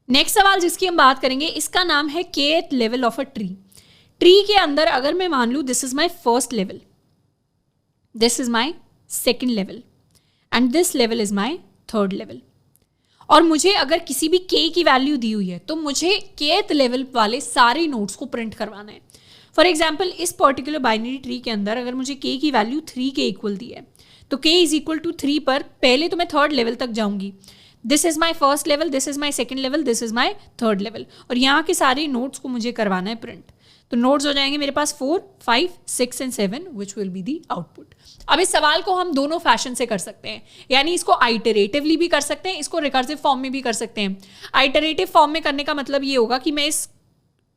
Next सवाल जिसकी हम बात करेंगे, इसका नाम है kth level of a tree. Tree के अंदर अगर मैं मान लूँ this is my first level, this is my second level and this level is my third level, और मुझे अगर किसी भी k की वैल्यू दी हुई है तो मुझे kth लेवल वाले सारे नोड्स को प्रिंट करवाना है। फॉर एग्जाम्पल इस पर्टिकुलर बाइनरी ट्री के अंदर अगर मुझे k की वैल्यू 3 के इक्वल दी है तो k इज इक्वल टू 3 पर पहले तो मैं थर्ड लेवल तक जाऊंगी। This is my first level, this is my second level, this is my third level, और यहाँ के सारे नोट्स को मुझे करवाना है प्रिंट। तो नोट्स हो जाएंगे मेरे पास 4, 5, 6 and 7 which will be the output. अब इस सवाल को हम दोनों फैशन से कर सकते हैं, यानी इसको आइटरेटिवली भी कर सकते हैं, इसको रिकर्सिव फॉर्म में भी कर सकते हैं। आइटरेटिव फॉर्म में करने का मतलब ये होगा कि मैं इस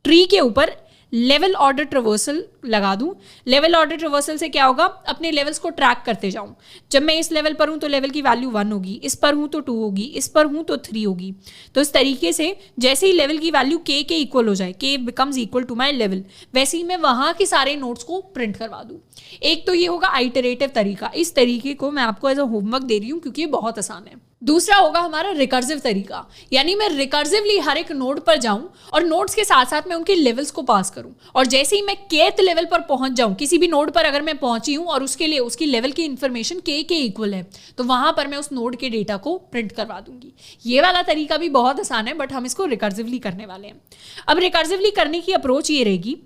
ट्री के ऊपर लेवल ऑर्डर ट्रिवर्सल लगा दूं। लेवल ऑर्डर ट्रिवर्सल से क्या होगा, अपने लेवल्स को ट्रैक करते जाऊं। जब मैं इस लेवल पर हूं तो लेवल की वैल्यू 1 होगी, इस पर हूं तो 2 होगी, इस पर हूं तो 3 होगी। तो इस तरीके से जैसे ही लेवल की वैल्यू k के इक्वल हो जाए, k becomes equal to my level, वैसे ही मैं वहां के सारे नोट्स को प्रिंट करवा दूं। एक तो ये होगा आइटरेटिव तरीका, इस तरीके को मैं आपको एज अ होमवर्क दे रही हूँ क्योंकि ये बहुत आसान है। दूसरा होगा हमारा रिकर्सिव तरीका, यानी मैं रिकर्सिवली हर एक नोड पर जाऊं और नोड्स के साथ साथ मैं उनके लेवल्स को पास करूं, और जैसे ही मैं kth लेवल पर पहुंच जाऊं, किसी भी नोड पर अगर मैं पहुंची हूं और उसके लिए उसकी लेवल की इंफॉर्मेशन k के इक्वल है तो वहां पर मैं उस नोड के डेटा को प्रिंट करवा दूंगी। ये वाला तरीका भी बहुत आसान है, बट हम इसको रिकर्सिवली करने वाले हैं। अब रिकर्सिवली करने की अप्रोच ये रहेगी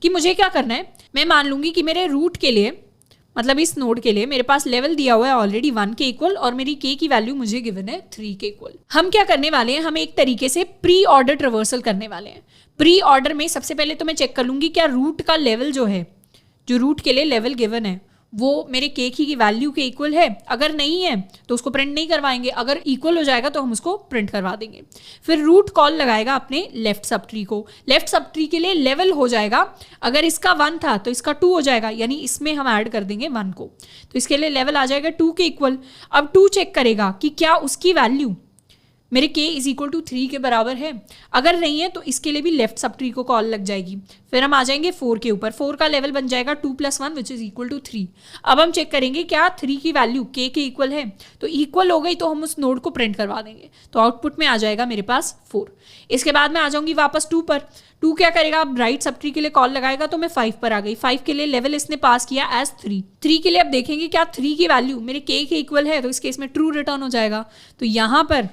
कि मुझे क्या करना है, मैं मान लूंगी कि मेरे रूट के लिए, मतलब इस नोड के लिए मेरे पास लेवल दिया हुआ है ऑलरेडी 1 के इक्वल और मेरी k की वैल्यू मुझे गिवन है 3 के इक्वल। हम क्या करने वाले हैं, हम एक तरीके से प्री ऑर्डर ट्रिवर्सल करने वाले हैं। प्री ऑर्डर में सबसे पहले तो मैं चेक कर लूंगी क्या रूट का लेवल जो है, जो रूट के लिए लेवल गिवन है वो मेरे k की वैल्यू के इक्वल है। अगर नहीं है तो उसको प्रिंट नहीं करवाएंगे, अगर इक्वल हो जाएगा तो हम उसको प्रिंट करवा देंगे। फिर रूट कॉल लगाएगा अपने लेफ्ट सब ट्री को। लेफ्ट सब ट्री के लिए लेवल हो जाएगा, अगर इसका 1 था तो इसका 2 हो जाएगा, यानी इसमें हम ऐड कर देंगे 1 को, तो इसके लिए लेवल आ जाएगा 2 के इक्वल। अब 2 चेक करेगा कि क्या उसकी वैल्यू मेरे k इज इक्वल टू 3 के बराबर है। अगर नहीं है तो इसके लिए भी लेफ्ट सब ट्री को कॉल लग जाएगी। फिर हम आ जाएंगे 4 के ऊपर, 4 का लेवल बन जाएगा 2 + 1 विच इज इक्वल टू 3। अब हम चेक करेंगे क्या 3 की वैल्यू k के इक्वल है, तो इक्वल हो गई तो हम उस नोड को प्रिंट करवा देंगे, तो आउटपुट में आ जाएगा मेरे पास 4। इसके बाद मैं आ जाऊंगी वापस 2 पर। 2 क्या करेगा, अब राइट सब ट्री के लिए कॉल लगाएगा तो मैं 5 पर आ गई। 5 के लिए लेवल इसने पास किया एज 3। 3 के लिए अब देखेंगे क्या 3 की वैल्यू मेरे k के इक्वल है, तो इस केस में ट्रू रिटर्न हो जाएगा, तो यहाँ पर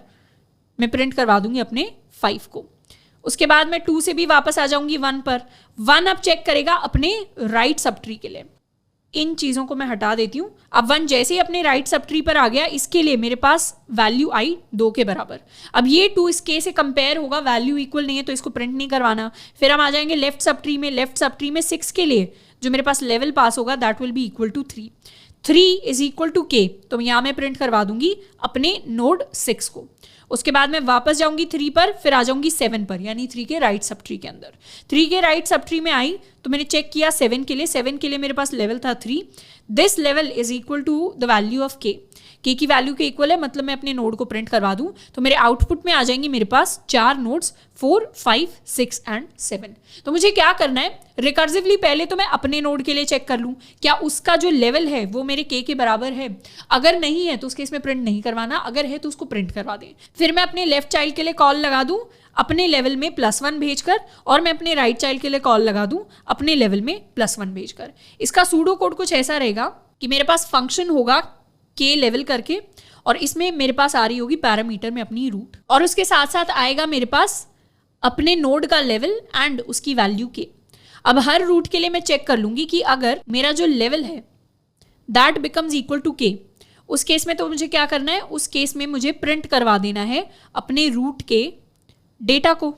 मैं प्रिंट करवा दूंगी अपने 5 को। उसके बाद मैं 2 से भी वापस आ जाऊंगी 1 पर। 1 अब चेक करेगा अपने राइट सब ट्री के लिए। इन चीज़ों को मैं हटा देती हूँ। अब 1 जैसे ही अपने राइट सब ट्री पर आ गया, इसके लिए मेरे पास वैल्यू आई 2 के बराबर। अब ये 2 इस के से कंपेयर होगा, वैल्यू इक्वल नहीं है तो इसको प्रिंट नहीं करवाना। फिर हम आ जाएंगे लेफ्ट सब ट्री में। लेफ्ट सब ट्री में 6 के लिए जो मेरे पास लेवल पास होगा that will be equal to 3। 3 is equal to k, तो यहाँ मैं प्रिंट करवा दूंगी अपने नोड 6 को। उसके बाद मैं वापस जाऊंगी 3 पर, फिर आ जाऊंगी 7 पर, यानी 3 के राइट सब ट्री के अंदर। 3 के राइट सब ट्री में आई तो मैंने चेक किया 7 के लिए। 7 के लिए मेरे पास लेवल था 3। This level is equal to the value of k की वैल्यू के इक्वल है, मतलब मैं अपने नोड को प्रिंट करवा दूं तो मेरे आउटपुट में आ जाएंगे मेरे पास 4 नोड्स 4, 5, 6 एंड 7। तो मुझे क्या करना है, रिकर्सिवली पहले तो मैं अपने नोड के लिए चेक कर लूं क्या उसका जो लेवल है वो मेरे k के बराबर है। अगर नहीं है तो उसके इसमें प्रिंट नहीं करवाना, अगर है तो उसको प्रिंट करवा दें। फिर मैं अपने लेफ्ट चाइल्ड के लिए कॉल लगा दूं अपने लेवल में +1 भेजकर, और मैं अपने राइट चाइल्ड के लिए कॉल लगा दूं अपने लेवल में +1 भेजकर। इसका सूडो कोड कुछ ऐसा रहेगा कि मेरे पास फंक्शन होगा k लेवल करके, और इसमें मेरे पास आ रही होगी पैरामीटर में अपनी रूट, और उसके साथ साथ आएगा मेरे पास अपने नोड का लेवल एंड उसकी वैल्यू k। अब हर रूट के लिए मैं चेक कर लूंगी कि अगर मेरा जो लेवल है that becomes equal to k, उस केस में तो मुझे क्या करना है, उस केस में मुझे प्रिंट करवा देना है अपने रूट के डेटा को,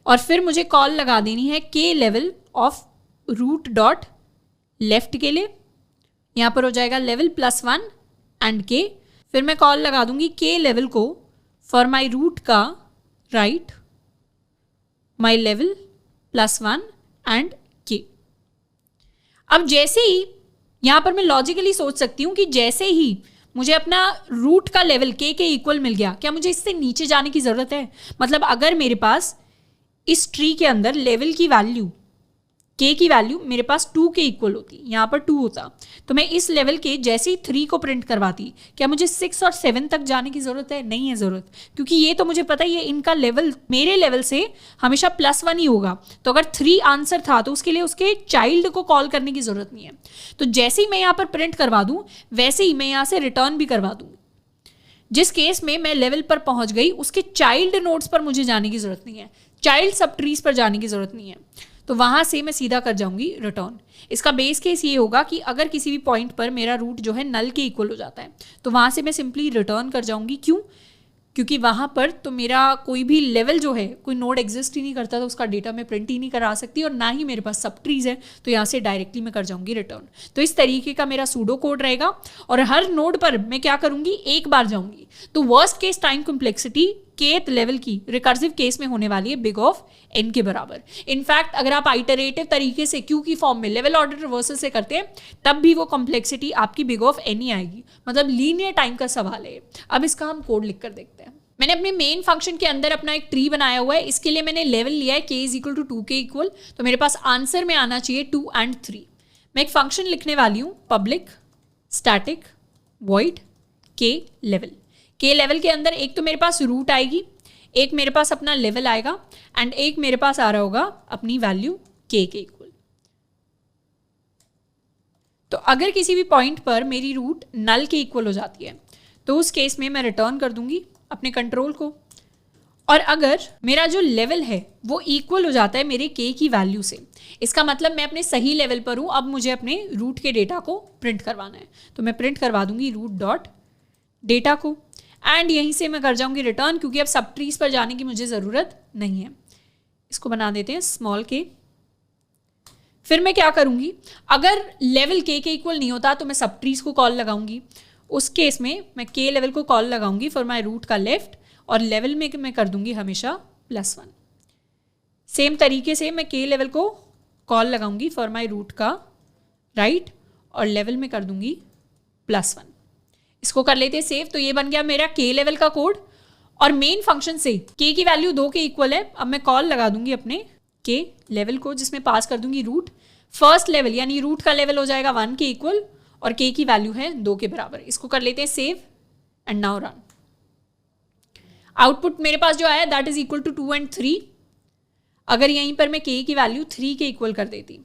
और फिर मुझे कॉल लगा देनी है k level of root dot left के लिए। यहाँ पर हो जाएगा लेवल +1 एंड k। फिर मैं कॉल लगा दूंगी k लेवल को फॉर माई रूट का right, my level +1 and k। अब जैसे ही यहाँ पर मैं लॉजिकली सोच सकती हूँ कि जैसे ही मुझे अपना रूट का लेवल k के इक्वल मिल गया, क्या मुझे इससे नीचे जाने की ज़रूरत है? मतलब अगर मेरे पास इस ट्री के अंदर लेवल की वैल्यू k की वैल्यू मेरे पास 2 के इक्वल होती, यहाँ पर 2 होता, तो मैं इस लेवल के जैसे ही 3 को प्रिंट करवाती, क्या मुझे 6 और 7 तक जाने की ज़रूरत है? नहीं है ज़रूरत, क्योंकि ये तो मुझे पता ही है इनका लेवल मेरे लेवल से हमेशा +1 ही होगा। तो अगर 3 आंसर था तो उसके लिए उसके चाइल्ड को कॉल करने की ज़रूरत नहीं है। तो जैसे ही मैं यहाँ पर प्रिंट करवा दूँ वैसे ही मैं यहाँ से रिटर्न भी करवा दूँ। जिस केस में मैं लेवल पर पहुँच गई उसके चाइल्ड नोड्स पर मुझे जाने की ज़रूरत नहीं है, चाइल्ड सब ट्रीज पर जाने की ज़रूरत नहीं है, तो वहाँ से मैं सीधा कर जाऊंगी रिटर्न। इसका बेस केस ये होगा कि अगर किसी भी पॉइंट पर मेरा रूट जो है नल के इक्वल हो जाता है तो वहाँ से मैं सिंपली रिटर्न कर जाऊंगी। क्यों? क्योंकि वहाँ पर तो मेरा कोई भी लेवल जो है, कोई नोड एग्जिस्ट ही नहीं करता, तो उसका डेटा मैं प्रिंट ही नहीं करा सकती, और ना ही मेरे पास सब ट्रीज है, तो यहाँ से डायरेक्टली मैं कर जाऊंगी रिटर्न। तो इस तरीके का मेरा सूडो कोड रहेगा, और हर नोड पर मैं क्या करूंगी, एक बार जाऊंगी। तो worst case time complexity kth level की रिकर्सिव केस में होने वाली है बिग ऑफ n के बराबर। इनफैक्ट अगर आप आइटरेटिव तरीके से क्यू की फॉर्म में लेवल ऑर्डर रिवर्सल से करते हैं तब भी वो कॉम्प्लेक्सिटी आपकी बिग ऑफ n ही आएगी, मतलब लीनियर टाइम का सवाल है। अब इसका हम कोड लिख कर देखते हैं। मैंने अपने मेन फंक्शन के अंदर अपना एक ट्री बनाया हुआ है, इसके लिए मैंने लेवल लिया है k = 2 के इक्वल, तो मेरे पास आंसर में आना चाहिए 2 and 3। मैं एक फंक्शन लिखने वाली हूँ, public static void k level. के लेवल के अंदर एक तो मेरे पास रूट आएगी, एक मेरे पास अपना लेवल आएगा, एंड एक मेरे पास आ रहा होगा अपनी वैल्यू के इक्वल। तो अगर किसी भी पॉइंट पर मेरी रूट नल के इक्वल हो जाती है तो उस केस में मैं रिटर्न कर दूंगी अपने कंट्रोल को, और अगर मेरा जो लेवल है वो इक्वल हो जाता है मेरे के की वैल्यू से, इसका मतलब मैं अपने सही लेवल पर हूँ। अब मुझे अपने रूट के डेटा को प्रिंट करवाना है, तो मैं प्रिंट करवा दूंगी रूट डॉट डेटा को, एंड यहीं से मैं कर जाऊंगी रिटर्न, क्योंकि अब सब ट्रीज पर जाने की मुझे ज़रूरत नहीं है। इसको बना देते हैं स्मॉल के। फिर मैं क्या करूंगी, अगर लेवल के इक्वल नहीं होता तो मैं सब ट्रीज को कॉल लगाऊंगी। उस केस में मैं के लेवल को कॉल लगाऊंगी फॉर माई रूट का लेफ्ट, और लेवल में मैं कर दूंगी हमेशा +1। सेम तरीके से मैं के लेवल को कॉल लगाऊंगी फॉर माई रूट का राइट, और लेवल में कर दूंगी +1। इसको कर लेते हैं सेव। तो ये बन गया मेरा के लेवल का कोड, और मेन फंक्शन से के की वैल्यू 2 के इक्वल है। अब मैं कॉल लगा दूंगी अपने के लेवल को, जिसमें पास कर दूंगी रूट फर्स्ट लेवल, यानी रूट का लेवल हो जाएगा 1 के इक्वल, और के की वैल्यू है 2 के बराबर। इसको कर लेते हैं save and now run. Output मेरे पास जो आया that is equal to 2 and 3। अगर यहीं पर मैं के की वैल्यू 3 के इक्वल कर देती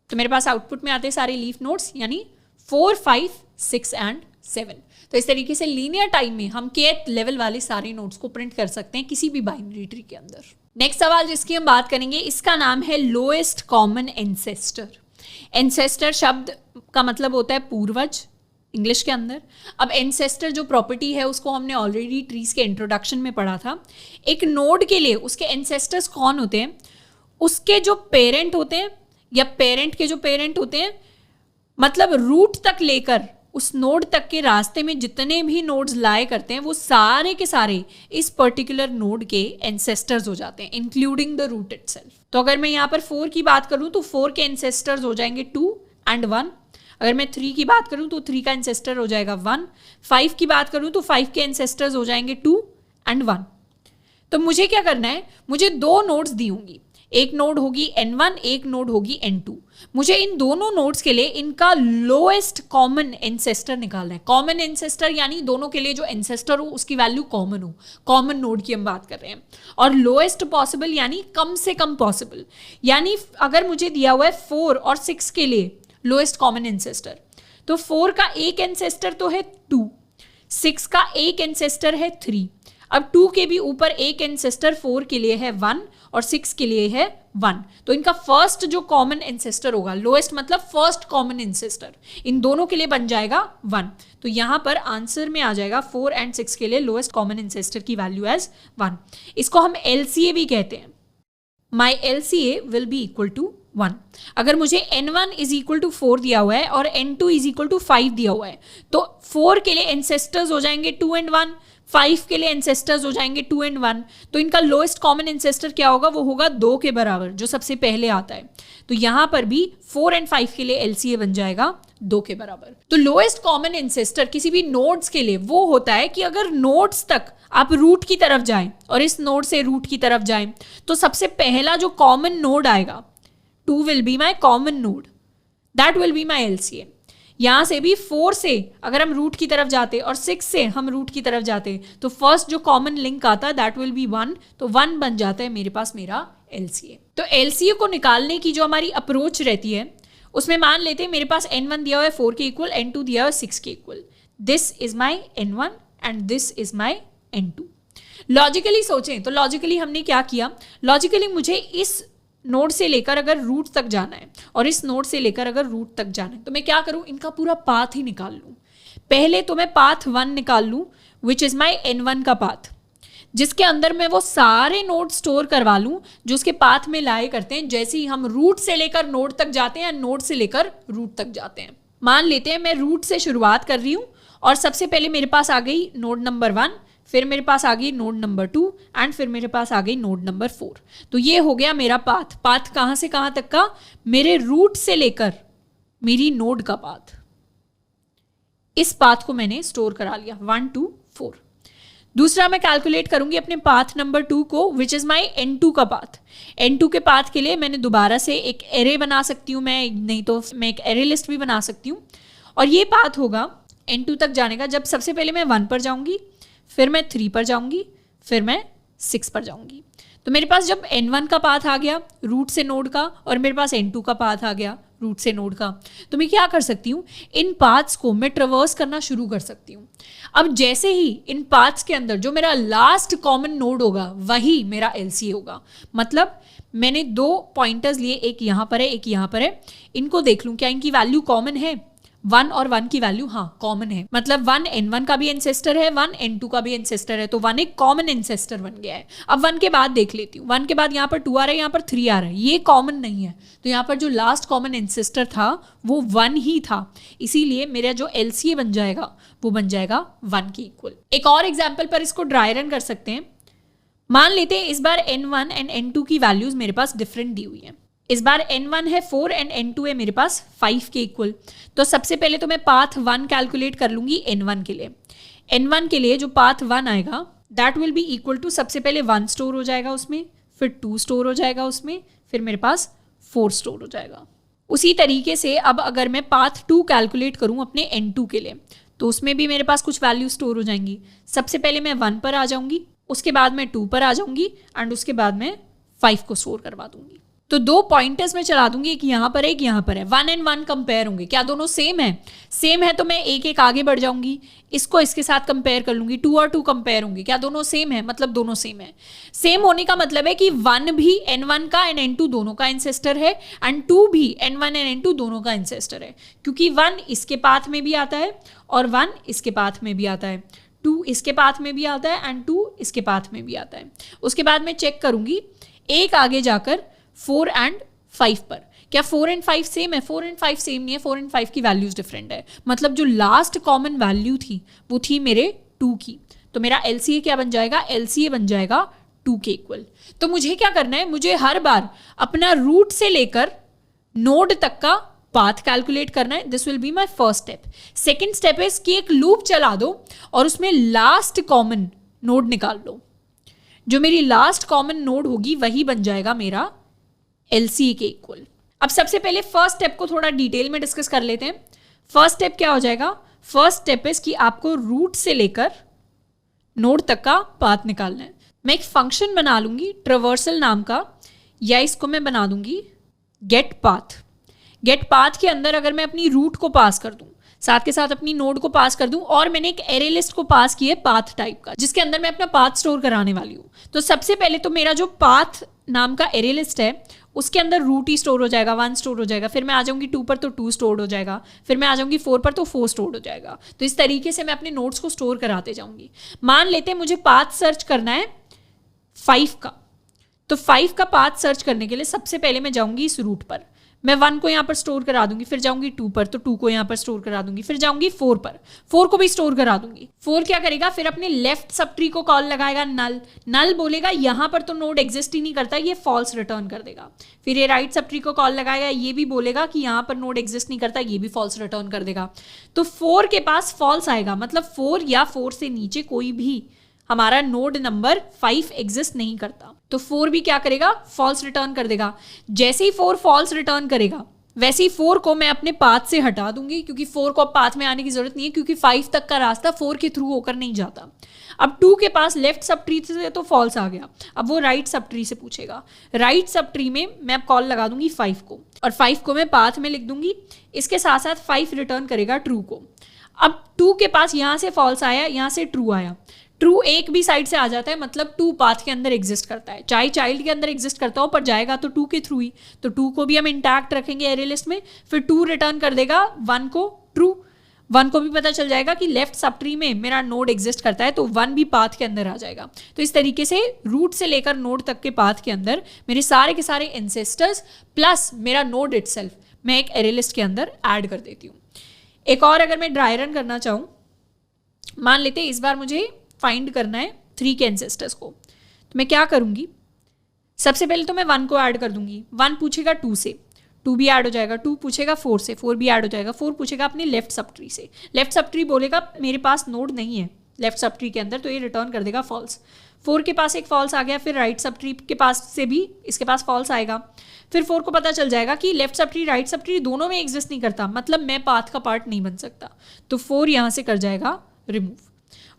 तो मेरे पास आउटपुट में आते सारे लीफ नोड्स, यानी 4, 5, 6 and 7। तो इस तरीके से लीनियर टाइम में हम kth लेवल वाले सारे नोड्स को प्रिंट कर सकते हैं किसी भी बाइनरी ट्री के अंदर। नेक्स्ट सवाल जिसकी हम बात करेंगे, इसका नाम है लोएस्ट कॉमन एंसेस्टर। एंसेस्टर शब्द का मतलब होता है पूर्वज इंग्लिश के अंदर। अब एंसेस्टर जो प्रॉपर्टी है उसको हमने ऑलरेडी ट्रीज के इंट्रोडक्शन में पढ़ा था। एक नोड के लिए उसके एंसेस्टर्स कौन होते हैं, उसके जो पेरेंट होते हैं या पेरेंट के जो पेरेंट होते हैं, मतलब रूट तक लेकर उस नोड तक के रास्ते में जितने भी नोड्स लाए करते हैं वो सारे के सारे इस पर्टिकुलर नोड के एंसेस्टर्स हो जाते हैं, इंक्लूडिंग द रूट इटसेल्फ। तो अगर मैं यहाँ पर 4 की बात करूँ तो 4 के एंसेस्टर्स हो जाएंगे 2 and 1। अगर मैं 3 की बात करूँ तो 3 का एंसेस्टर हो जाएगा 1। 5 की बात करूँ तो 5 के एंसेस्टर्स हो जाएंगे 2 and 1। तो मुझे क्या करना है, मुझे 2 नोड्स दी होंगी, एक नोड होगी n1, एक नोड होगी n2। मुझे इन दोनों नोड्स के लिए इनका लोएस्ट कॉमन एंसेस्टर निकालना है। कॉमन एंसेस्टर यानी दोनों के लिए जो एंसेस्टर हो उसकी वैल्यू कॉमन हो, कॉमन नोड की हम बात कर रहे हैं। और लोएस्ट पॉसिबल यानी कम से कम पॉसिबल, यानी अगर मुझे दिया हुआ है 4 और 6 के लिए लोएस्ट कॉमन एंसेस्टर, तो 4 का एक एंसेस्टर तो है 2, 6 का एक एंसेस्टर है 3। अब 2 के भी ऊपर एक एंसेस्टर 4 के लिए है 1 और 6 के लिए है 1। तो इनका फर्स्ट जो कॉमन एंसेस्टर होगा, लोएस्ट मतलब फर्स्ट कॉमन एंसेस्टर, इन दोनों के लिए बन जाएगा 1। तो यहाँ पर आंसर में आ जाएगा 4 and 6 के लिए लोएस्ट कॉमन एंसेस्टर की वैल्यू एज 1। इसको हम LCA भी कहते हैं। My LCA will be equal to 1। अगर मुझे n1 इज इक्वल टू 4 दिया हुआ है और n2 इज इक्वल टू 5 दिया हुआ है, तो 4 के लिए एंसेस्टर्स हो जाएंगे 2 and 1, 5 के लिए एंसेस्टर्स हो जाएंगे 2 and 1। तो इनका लोएस्ट कॉमन एंसेस्टर क्या होगा, वो होगा 2 के बराबर, जो सबसे पहले आता है। तो यहाँ पर भी 4 and 5 के लिए LCA बन जाएगा 2 के बराबर। तो लोएस्ट कॉमन एंसेस्टर किसी भी नोड्स के लिए वो होता है कि अगर नोड्स तक आप रूट की तरफ जाएं और इस नोड से रूट की तरफ जाएं, तो सबसे पहला जो कॉमन नोड आएगा 2 will be my common node, that will be my LCA। यहाँ से भी 4 से अगर हम रूट की तरफ जाते और 6 से हम रूट की तरफ जाते तो फर्स्ट जो कॉमन लिंक आता है दैट विल बी 1, तो 1 बन जाता है मेरे पास मेरा LCA। तो LCA को निकालने की जो हमारी अप्रोच रहती है उसमें मान लेते हैं मेरे पास N1 दिया हुआ है 4 के इक्वल, N2 दिया हुआ है 6 के equal, this is my N1 and this is my N2। Logically सोचें तो लॉजिकली हमने क्या किया, लॉजिकली मुझे इस नोड से लेकर अगर रूट तक जाना है और इस नोड से लेकर अगर रूट तक जाना है तो मैं क्या करूं, इनका पूरा पाथ ही निकाल लूं। पहले तो मैं पाथ 1 निकाल लूं विच इज माई N1 का पाथ, जिसके अंदर मैं वो सारे नोड स्टोर करवा लूं जो उसके पाथ में लाए करते हैं जैसे ही हम रूट से लेकर नोड तक जाते हैं, नोड से लेकर रूट तक जाते हैं। मान लेते हैं मैं रूट से शुरुआत कर रही हूं और सबसे पहले मेरे पास आ गई नोड नंबर 1, फिर मेरे पास आ गई नोड नंबर 2 एंड फिर मेरे पास आ गई नोड नंबर 4। तो ये हो गया मेरा पाथ। पाथ कहाँ से कहाँ तक का, मेरे रूट से लेकर मेरी नोड का पाथ। इस पाथ को मैंने स्टोर करा लिया 1 2 4। दूसरा मैं कैलकुलेट करूंगी अपने पाथ नंबर 2 को विच इज माई N2 का पाथ। N2 के पाथ के लिए मैंने दोबारा से एक एरे बना सकती हूँ मैं, नहीं तो मैं एक एरे लिस्ट भी बना सकती हूँ। और ये पाथ होगा N2 तक जाने का जब सबसे पहले मैं 1 पर जाऊंगी, फिर मैं 3 पर जाऊंगी, फिर मैं 6 पर जाऊंगी। तो मेरे पास जब N1 का पाथ आ गया रूट से नोड का और मेरे पास N2 का पाथ आ गया रूट से नोड का, तो मैं क्या कर सकती हूँ, इन पाथ्स को मैं ट्रेवर्स करना शुरू कर सकती हूँ। अब जैसे ही इन पाथ्स के अंदर जो मेरा लास्ट कॉमन नोड होगा वही मेरा LCA होगा। मतलब मैंने 2 पॉइंटर्स लिए, एक यहाँ पर है एक यहाँ पर है, इनको देख लूँ क्या इनकी वैल्यू कॉमन है। 1 और 1 की वैल्यू हाँ कॉमन है, मतलब 1 N1 का भी एंसेस्टर है, 1 N2 का भी एंसेस्टर है, तो 1 एक कॉमन एंसेस्टर बन गया है। अब 1 के बाद देख लेती हूँ, 1 के बाद यहाँ पर 2 आ रहा है, यहाँ पर 3 आ रहा है, ये कॉमन नहीं है, तो यहाँ पर जो लास्ट कॉमन एंसेस्टर था वो 1 ही था, इसीलिए मेरा जो LCA बन जाएगा वो बन जाएगा 1 के इक्वल। एक और एग्जाम्पल पर इसको ड्राई रन कर सकते हैं। मान लेते हैं इस बार N1 एंड N2 की वैल्यूज मेरे पास डिफरेंट दी हुई है। इस बार N1 है 4 एंड N2 है मेरे पास 5 के इक्वल। तो सबसे पहले तो मैं पाथ 1 कैलकुलेट कर लूंगी N1 के लिए। N1 के लिए जो पाथ 1 आएगा that will be equal to, सबसे पहले 1 स्टोर हो जाएगा उसमें, फिर 2 स्टोर हो जाएगा उसमें, फिर मेरे पास 4 स्टोर हो जाएगा। उसी तरीके से अब अगर मैं पाथ 2 कैलकुलेट करूं अपने N2 के लिए तो उसमें भी मेरे पास कुछ वैल्यू स्टोर हो जाएंगी। सबसे पहले मैं 1 पर आ जाऊंगी, उसके बाद मैं 2 पर आ जाऊंगी एंड उसके बाद मैं 5 को स्टोर करवा दूंगी। तो 2 पॉइंटर्स में चला दूंगी, एक यहाँ पर है एक यहाँ पर है। 1 एंड 1 कंपेयर होंगे, क्या दोनों सेम है? सेम है तो मैं एक एक आगे बढ़ जाऊंगी, इसको इसके साथ कंपेयर कर लूंगी। 2 और 2 कंपेयर होंगे, क्या दोनों सेम है? मतलब दोनों सेम है। सेम होने का मतलब है कि 1 भी N1 का एंड N2 दोनों का एंसेस्टर है एंड 2 भी N1 एंड N2 दोनों का एंसेस्टर है, क्योंकि 1 इसके पाथ में भी आता है और 1 इसके पाथ में भी आता है, 2 इसके पाथ में भी आता है एंड 2 इसके पाथ में भी आता है। उसके बाद मैं चेक करूंगी एक आगे जाकर 4 एंड 5 पर, क्या 4 एंड 5 सेम है? 4 एंड 5 सेम नहीं है, 4 एंड 5 की वैल्यूज डिफरेंट है। मतलब जो लास्ट कॉमन वैल्यू थी वो थी मेरे 2 की, तो मेरा LCA क्या बन जाएगा? LCA बन जाएगा 2 के इक्वल। तो मुझे क्या करना है, मुझे हर बार अपना रूट से लेकर नोड तक का पाथ कैलकुलेट करना है। This will be my first step. Second step is कि एक लूप चला दो और उसमें लास्ट कॉमन नोड निकाल लो। जो मेरी लास्ट कॉमन नोड होगी वही बन जाएगा मेरा LCA के इक्वल। अब सबसे पहले फर्स्ट स्टेप को थोड़ा डिटेल में डिस्कस कर लेते हैं। फर्स्ट स्टेप क्या हो जाएगा? फर्स्ट स्टेप इज कि आपको रूट से लेकर नोड तक का पाथ निकालना है। मैं एक फंक्शन बना लूंगी ट्रेवर्सल नाम का, या इसको मैं बना दूंगी गेट पाथ। गेट पाथ के अंदर अगर मैं अपनी रूट को पास कर दूं, साथ के साथ अपनी नोड को पास कर दूं, और मैंने एक एरे लिस्ट को पास किया है पाथ टाइप का, जिसके अंदर मैं अपना पाथ स्टोर कराने वाली हूं। तो सबसे पहले तो मेरा जो पाथ नाम का एरे लिस्ट है उसके अंदर रूट ही स्टोर हो जाएगा, 1 स्टोर हो जाएगा, फिर मैं आ जाऊंगी 2 पर तो 2 स्टोर हो जाएगा, फिर मैं आ जाऊंगी 4 पर तो 4 स्टोर हो जाएगा। तो इस तरीके से मैं अपने नोड्स को स्टोर कराते जाऊंगी। मान लेते हैं मुझे पाथ सर्च करना है 5 का, तो 5 का पाथ सर्च करने के लिए सबसे पहले मैं जाऊंगी इस रूट पर, मैं 1 को यहाँ पर स्टोर करा दूंगी, फिर जाऊंगी 2 पर तो 2 को यहाँ पर स्टोर करा दूंगी, फिर जाऊंगी 4 पर, 4 को भी स्टोर करा दूंगी। 4 क्या करेगा? फिर अपने लेफ्ट सब ट्री को कॉल लगाएगा नल, नल बोलेगा यहाँ पर तो नोड एग्जिस्ट ही नहीं करता, ये फॉल्स रिटर्न कर देगा। फिर ये राइट सब ट्री को कॉल लगाएगा, ये भी बोलेगा कि यहाँ पर नोड एग्जिस्ट नहीं करता, ये भी फॉल्स रिटर्न कर देगा। तो 4 के पास फॉल्स आएगा, मतलब 4 या 4 से नीचे कोई भी हमारा नोड नंबर 5 एग्जिस्ट नहीं करता, तो 4 भी क्या करेगा, फॉल्स रिटर्न कर देगा। जैसे ही 4 फॉल्स रिटर्न करेगा वैसे ही 4 को मैं अपने पाथ से हटा दूंगी, क्योंकि 4 को अब पाथ में आने की जरूरत नहीं है, क्योंकि 5 तक का रास्ता 4 के थ्रू होकर नहीं जाता। अब 2 के पास लेफ्ट सब ट्री से तो फॉल्स आ गया, अब वो राइट सब ट्री से पूछेगा। राइट सब ट्री में मैं अब कॉल लगा दूंगी 5 को, और 5 को मैं पाथ में लिख दूंगी। इसके साथ साथ 5 रिटर्न करेगा ट्रू को। अब 2 के पास यहाँ से फॉल्स आया, यहाँ से ट्रू आया। ट्रू एक भी साइड से आ जाता है, मतलब 2 पाथ के अंदर एग्जिस्ट करता है, चाहे चाइल्ड के अंदर एग्जिस्ट करता हो, पर जाएगा तो 2 के थ्रू ही। तो 2 को भी हम इंटैक्ट रखेंगे एरे लिस्ट में। फिर 2 रिटर्न कर देगा 1 को ट्रू। 1 को भी पता चल जाएगा कि लेफ्ट सब ट्री में मेरा नोड एग्जिस्ट करता है, तो 1 भी पाथ के अंदर आ जाएगा। तो इस तरीके से रूट से लेकर नोड तक के पाथ के अंदर मेरे सारे के सारे एंसेस्टर्स प्लस मेरा नोड इटसेल्फ मैं एक एरे लिस्ट के अंदर ऐड कर देती हूँ। एक और अगर मैं ड्राई रन करना चाहूँ, मान लेते इस बार मुझे फाइंड करना है 3 के एंसेस्टर्स को, तो मैं क्या करूँगी, सबसे पहले तो मैं 1 को ऐड कर दूंगी। 1 पूछेगा 2 से, 2 भी ऐड हो जाएगा। 2 पूछेगा 4 से, 4 भी ऐड हो जाएगा। 4 पूछेगा अपने लेफ्ट सब ट्री से, लेफ्ट सब ट्री बोलेगा मेरे पास नोड नहीं है लेफ्ट सब ट्री के अंदर, तो ये रिटर्न कर देगा फॉल्स। 4 के पास एक फॉल्स आ गया, फिर राइट सब ट्री के पास से भी इसके पास फॉल्स आएगा। फिर 4 को पता चल जाएगा कि left sub tree right sub tree दोनों में एग्जिस्ट नहीं करता, मतलब मैं पाथ का पार्ट नहीं बन सकता, तो 4 यहाँ से कर जाएगा रिमूव।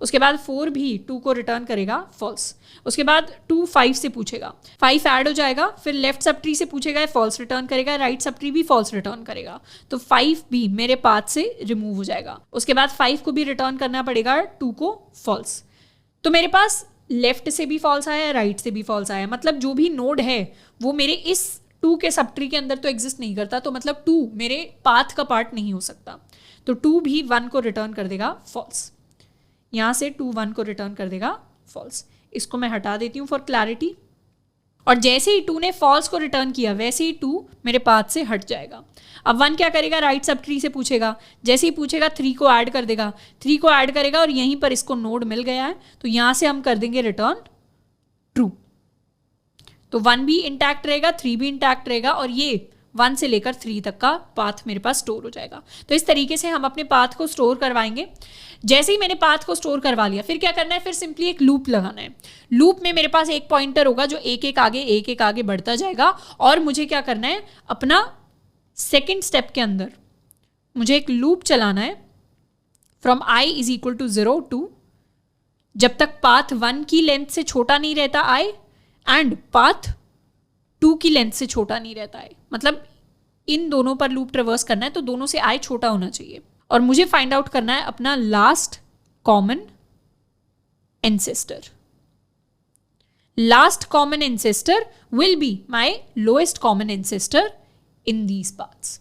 उसके बाद 4 भी 2 को रिटर्न करेगा फॉल्स। उसके बाद 2 5 से पूछेगा, 5 ऐड हो जाएगा। फिर लेफ्ट सब ट्री से पूछेगा, फॉल्स रिटर्न करेगा। राइट सब ट्री भी फॉल्स रिटर्न करेगा, तो 5 भी मेरे पाथ से रिमूव हो जाएगा। उसके बाद 5 को भी रिटर्न करना पड़ेगा 2 को फॉल्स। तो मेरे पास लेफ्ट से भी फॉल्स आया, राइट से भी फॉल्स आया, मतलब जो भी नोड है वो मेरे इस 2 के सब ट्री के अंदर तो एग्जिस्ट नहीं करता, तो मतलब 2 मेरे पाथ का पार्ट नहीं हो सकता। तो 2 भी 1 को रिटर्न कर देगा फॉल्स। यहाँ से 2 1 को रिटर्न कर देगा फॉल्स। इसको मैं हटा देती हूँ फॉर क्लैरिटी। और जैसे ही 2 ने फॉल्स को रिटर्न किया वैसे ही 2 मेरे पाथ से हट जाएगा। अब 1 क्या करेगा, राइट सब ट्री से पूछेगा। जैसे ही पूछेगा 3 को ऐड कर देगा, 3 को ऐड करेगा और यहीं पर इसको नोड मिल गया है, तो यहाँ से हम कर देंगे रिटर्न ट्रू। तो 1 भी इंटैक्ट रहेगा, 3 भी इंटैक्ट रहेगा, और ये 1 से लेकर 3 तक का पाथ मेरे पास स्टोर हो जाएगा। तो इस तरीके से हम अपने पाथ को स्टोर करवाएंगे। जैसे ही मैंने पाथ को स्टोर करवा लिया, फिर क्या करना है, फिर सिंपली एक लूप लगाना है। लूप में मेरे पास एक पॉइंटर होगा जो एक एक आगे बढ़ता जाएगा, और मुझे क्या करना है, अपना सेकेंड स्टेप के अंदर मुझे एक लूप चलाना है from i is equal to 0 to, जब तक पाथ 1 की लेंथ से छोटा नहीं रहता i, एंड पाथ 2 की लेंथ से छोटा नहीं रहता है, मतलब इन दोनों पर लूप ट्रेवर्स करना है, तो दोनों से i छोटा होना चाहिए। और मुझे फाइंड आउट करना है अपना last common ancestor. Last common ancestor will be my lowest common ancestor in these paths.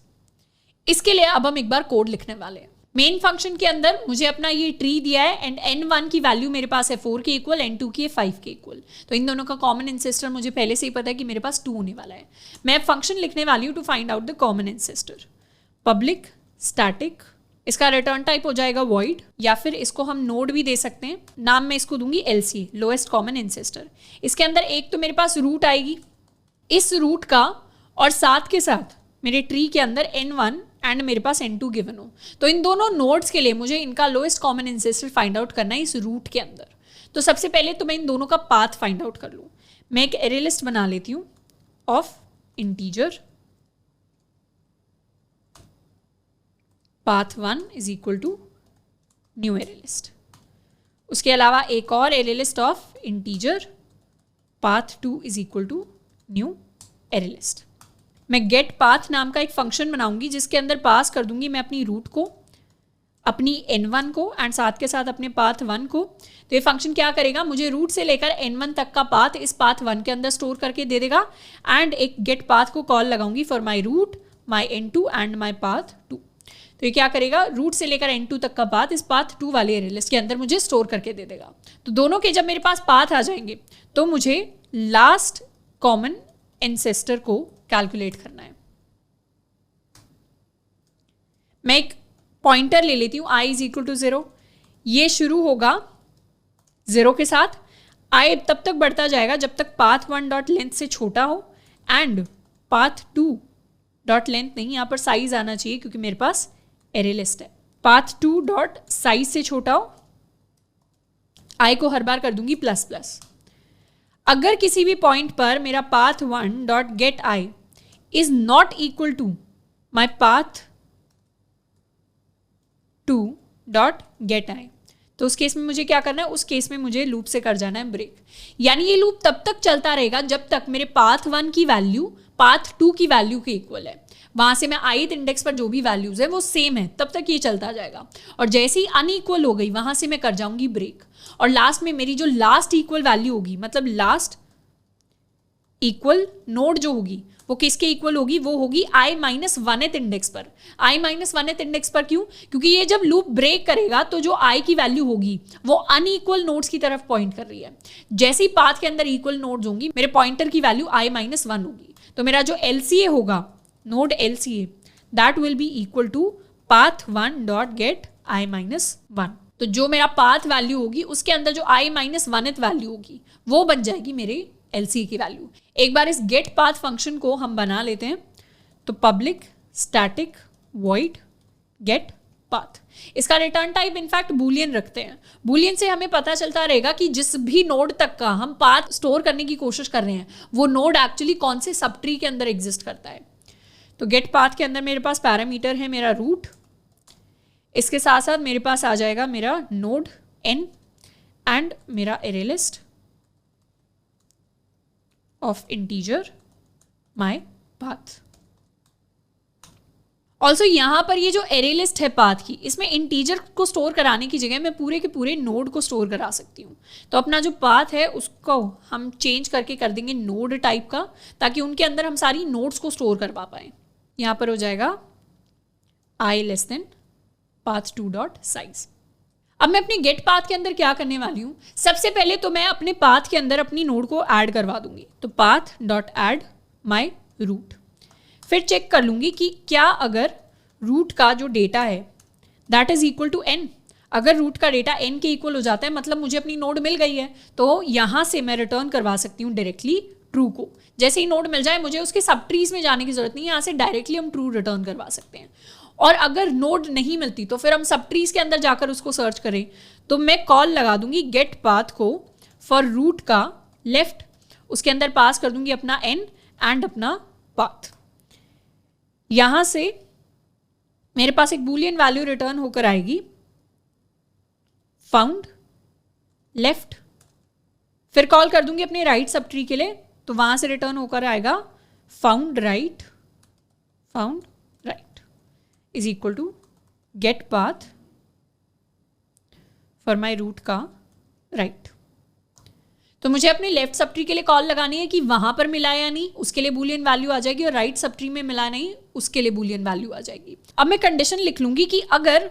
इसके लिए अब हम एक बार कोड लिखने वाले हैं। मेन फंक्शन के अंदर मुझे अपना ये ट्री दिया है, एंड n1 की वैल्यू मेरे पास है 4 के इक्वल, n2 की है 5 के इक्वल। तो इन दोनों का कॉमन एंसेस्टर मुझे पहले से ही पता है कि मेरे पास 2 होने वाला है। मैं फंक्शन लिखने वाली हूँ to find out the common ancestor. Public static, इसका रिटर्न टाइप हो जाएगा वॉइड, या फिर इसको हम नोड भी दे सकते हैं। नाम मैं इसको दूंगी LC, लोएस्ट कॉमन एंसेस्टर। इसके अंदर एक तो मेरे पास रूट आएगी, इस रूट का और साथ के साथ मेरे ट्री के अंदर n1 एंड मेरे पास n2 गिवन हो। तो इन दोनों नोड्स के लिए मुझे इनका lowest common ancestor find out करना है इस रूट के अंदर। तो सबसे पहले तो मैं इन दोनों का पाथ फाइंड आउट कर लूँ। मैं एक एरे लिस्ट बना लेती हूँ of integer path 1 is equal to new array list. उसके अलावा एक और array list of integer path 2 is equal to new array list. मैं गेट पाथ नाम का एक फंक्शन बनाऊंगी जिसके अंदर पास कर दूंगी मैं अपनी रूट को, अपनी n1 को, एंड साथ के साथ अपने path 1 को। तो ये फंक्शन क्या करेगा, मुझे रूट से लेकर n1 तक का पाथ इस path 1 के अंदर स्टोर करके दे देगा, एंड एक गेट पाथ को कॉल लगाऊंगी for my root, my n2 and my path 2। तो ये क्या करेगा, रूट से लेकर n2 तक का पाथ इस path 2 वाले एरे लिस्ट के अंदर मुझे स्टोर करके दे देगा। तो दोनों के जब मेरे पास पाथ आ जाएंगे तो मुझे लास्ट कॉमन एंसेस्टर को कैलकुलेट करना है। मैं एक पॉइंटर ले लेती हूँ i इज इक्वल टू 0। ये शुरू होगा 0 के साथ, i तब तक बढ़ता जाएगा जब तक path 1 डॉट लेंथ से छोटा हो, एंड path 2 डॉट लेंथ नहीं, यहाँ पर साइज आना चाहिए क्योंकि मेरे पास एरे लिस्ट है। path 2 डॉट साइज से छोटा हो, आई को हर बार कर दूंगी प्लस प्लस। अगर किसी भी पॉइंट पर मेरा path 1 dot get I is not equal to my path 2 dot get I, तो उस केस में मुझे क्या करना है, उस केस में मुझे लूप से कर जाना है ब्रेक। यानी ये लूप तब तक चलता रहेगा जब तक मेरे पाथ 1 की वैल्यू पाथ 2 की वैल्यू के इक्वल है, वहां से मैं ith इंडेक्स पर जो भी वैल्यूज है वो सेम है, तब तक ये चलता जाएगा। और जैसे ही अनइक्वल हो गई वहां से मैं कर जाऊंगी ब्रेक, और लास्ट में मेरी जो लास्ट इक्वल वैल्यू होगी, मतलब लास्ट इक्वल नोड जो होगी वो किसके इक्वल होगी, वो होगी i माइनस 1th इंडेक्स पर। i माइनस 1th इंडेक्स पर क्यों, क्योंकि ये जब लूप ब्रेक करेगा तो जो i की वैल्यू होगी वो अनइक्वल नोड्स की तरफ पॉइंट कर रही है। जैसे ही पाथ के अंदर इक्वल नोड्स होंगी मेरे पॉइंटर की वैल्यू i माइनस 1 होगी, तो मेरा जो LCA होगा, node LCA, that will be equal to path 1 dot get i minus 1। तो जो मेरा पाथ वैल्यू होगी उसके अंदर जो i माइनस 1th वैल्यू होगी वो बन जाएगी मेरे LCA की वैल्यू। एक बार इस गेट पाथ फंक्शन को हम बना लेते हैं, तो public static void get path, इसका रिटर्न टाइप इनफैक्ट बूलियन रखते हैं। बूलियन से हमें पता चलता रहेगा कि जिस भी नोड तक का हम पाथ स्टोर करने की कोशिश कर रहे हैं वो नोड एक्चुअली कौन से सब ट्री के अंदर एग्जिस्ट करता है। तो गेट पाथ के अंदर मेरे पास पैरामीटर है मेरा रूट, इसके साथ साथ मेरे पास आ जाएगा मेरा नोड n एंड मेरा array list of integer my path। Also यहां पर ये जो एरे लिस्ट है पाथ की, इसमें इंटीजर को स्टोर कराने की जगह मैं पूरे के पूरे नोड को स्टोर करा सकती हूँ। तो अपना जो पाथ है उसको हम चेंज करके कर देंगे नोड टाइप का, ताकि उनके अंदर हम सारी नोड्स को स्टोर कर पा पाए। यहां पर हो जाएगा i less than path 2 dot size. अब मैं अपने गेट पाथ के अंदर क्या करने वाली हूँ, सबसे पहले तो मैं अपने पाथ के अंदर अपनी नोड को ऐड करवा दूंगी। तो path dot add my root, फिर चेक कर लूंगी कि क्या अगर रूट का जो डेटा है that is equal to n, अगर रूट का डेटा n के इक्वल हो जाता है मतलब मुझे अपनी नोड मिल गई है, तो यहाँ से मैं रिटर्न करवा सकती हूँ डायरेक्टली ट्रू को। जैसे ही नोड मिल जाए मुझे उसके सब ट्रीज में जाने की जरूरत नहीं है, यहाँ से डायरेक्टली हम ट्रू रिटर्न करवा सकते हैं। और अगर नोड नहीं मिलती तो फिर हम सब ट्रीज के अंदर जाकर उसको सर्च करें, तो मैं कॉल लगा दूंगी गेट पाथ को फॉर रूट का लेफ्ट, उसके अंदर पास कर दूंगी अपना n एंड अपना पाथ। यहां से मेरे पास एक बूलियन वैल्यू रिटर्न होकर आएगी फाउंड लेफ्ट, फिर कॉल कर दूंगी अपने राइट सब ट्री के लिए, तो वहां से रिटर्न होकर आएगा found right is equal to get path for my root का राइट। तो मुझे अपने लेफ्ट सब ट्री के लिए कॉल लगानी है कि वहां पर मिला या नहीं, उसके लिए बूलियन वैल्यू आ जाएगी, और राइट सब ट्री में मिला नहीं, उसके लिए बूलियन वैल्यू आ जाएगी। अब मैं कंडीशन लिख लूंगी कि अगर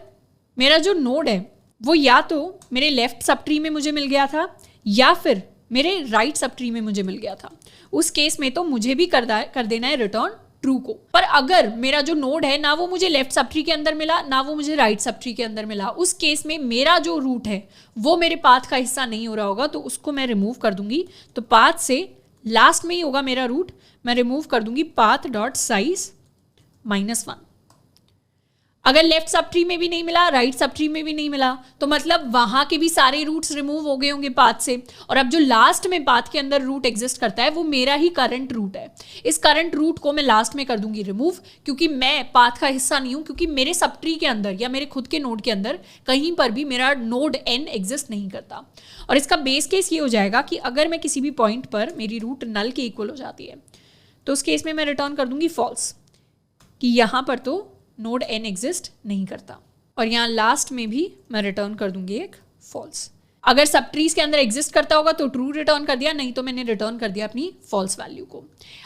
मेरा जो नोड है वो या तो मेरे लेफ्ट सब ट्री में मुझे मिल गया था या फिर मेरे राइट सब ट्री में मुझे मिल गया था, उस केस में तो मुझे भी कर देना है रिटर्न ट्रू को। पर अगर मेरा जो नोड है ना वो मुझे लेफ्ट सब ट्री के अंदर मिला ना वो मुझे राइट सब ट्री के अंदर मिला, उस केस में मेरा जो रूट है वो मेरे पाथ का हिस्सा नहीं हो रहा होगा, तो उसको मैं रिमूव कर दूंगी। तो पाथ से लास्ट में ही होगा मेरा रूट, मैं रिमूव कर दूंगी पाथ डॉट साइज -1। अगर लेफ्ट सब ट्री में भी नहीं मिला, राइट सब ट्री में भी नहीं मिला, तो मतलब वहां के भी सारे रूट्स रिमूव हो गए होंगे पाथ से, और अब जो लास्ट में पाथ के अंदर रूट एग्जिस्ट करता है वो मेरा ही करंट रूट है। इस करंट रूट को मैं लास्ट में कर दूंगी रिमूव, क्योंकि मैं पाथ का हिस्सा नहीं हूं, क्योंकि मेरे सब ट्री के अंदर या मेरे खुद के नोड के अंदर कहीं पर भी मेरा नोड n एग्जिस्ट नहीं करता। और इसका बेस केस ये हो जाएगा कि अगर मैं किसी भी पॉइंट पर मेरी रूट नल के इक्वल हो जाती है तो उस केस में मैं रिटर्न कर दूंगी फॉल्स, कि यहाँ पर तो नोड n एग्जिस्ट नहीं करता, और यहाँ लास्ट में भी मैं रिटर्न कर दूंगी एक फॉल्स। अगर सब ट्रीज के अंदर एग्जिस्ट करता होगा तो ट्रू रिटर्न कर दिया, नहीं तो मैंने रिटर्न कर दिया अपनी फॉल्स वैल्यू को।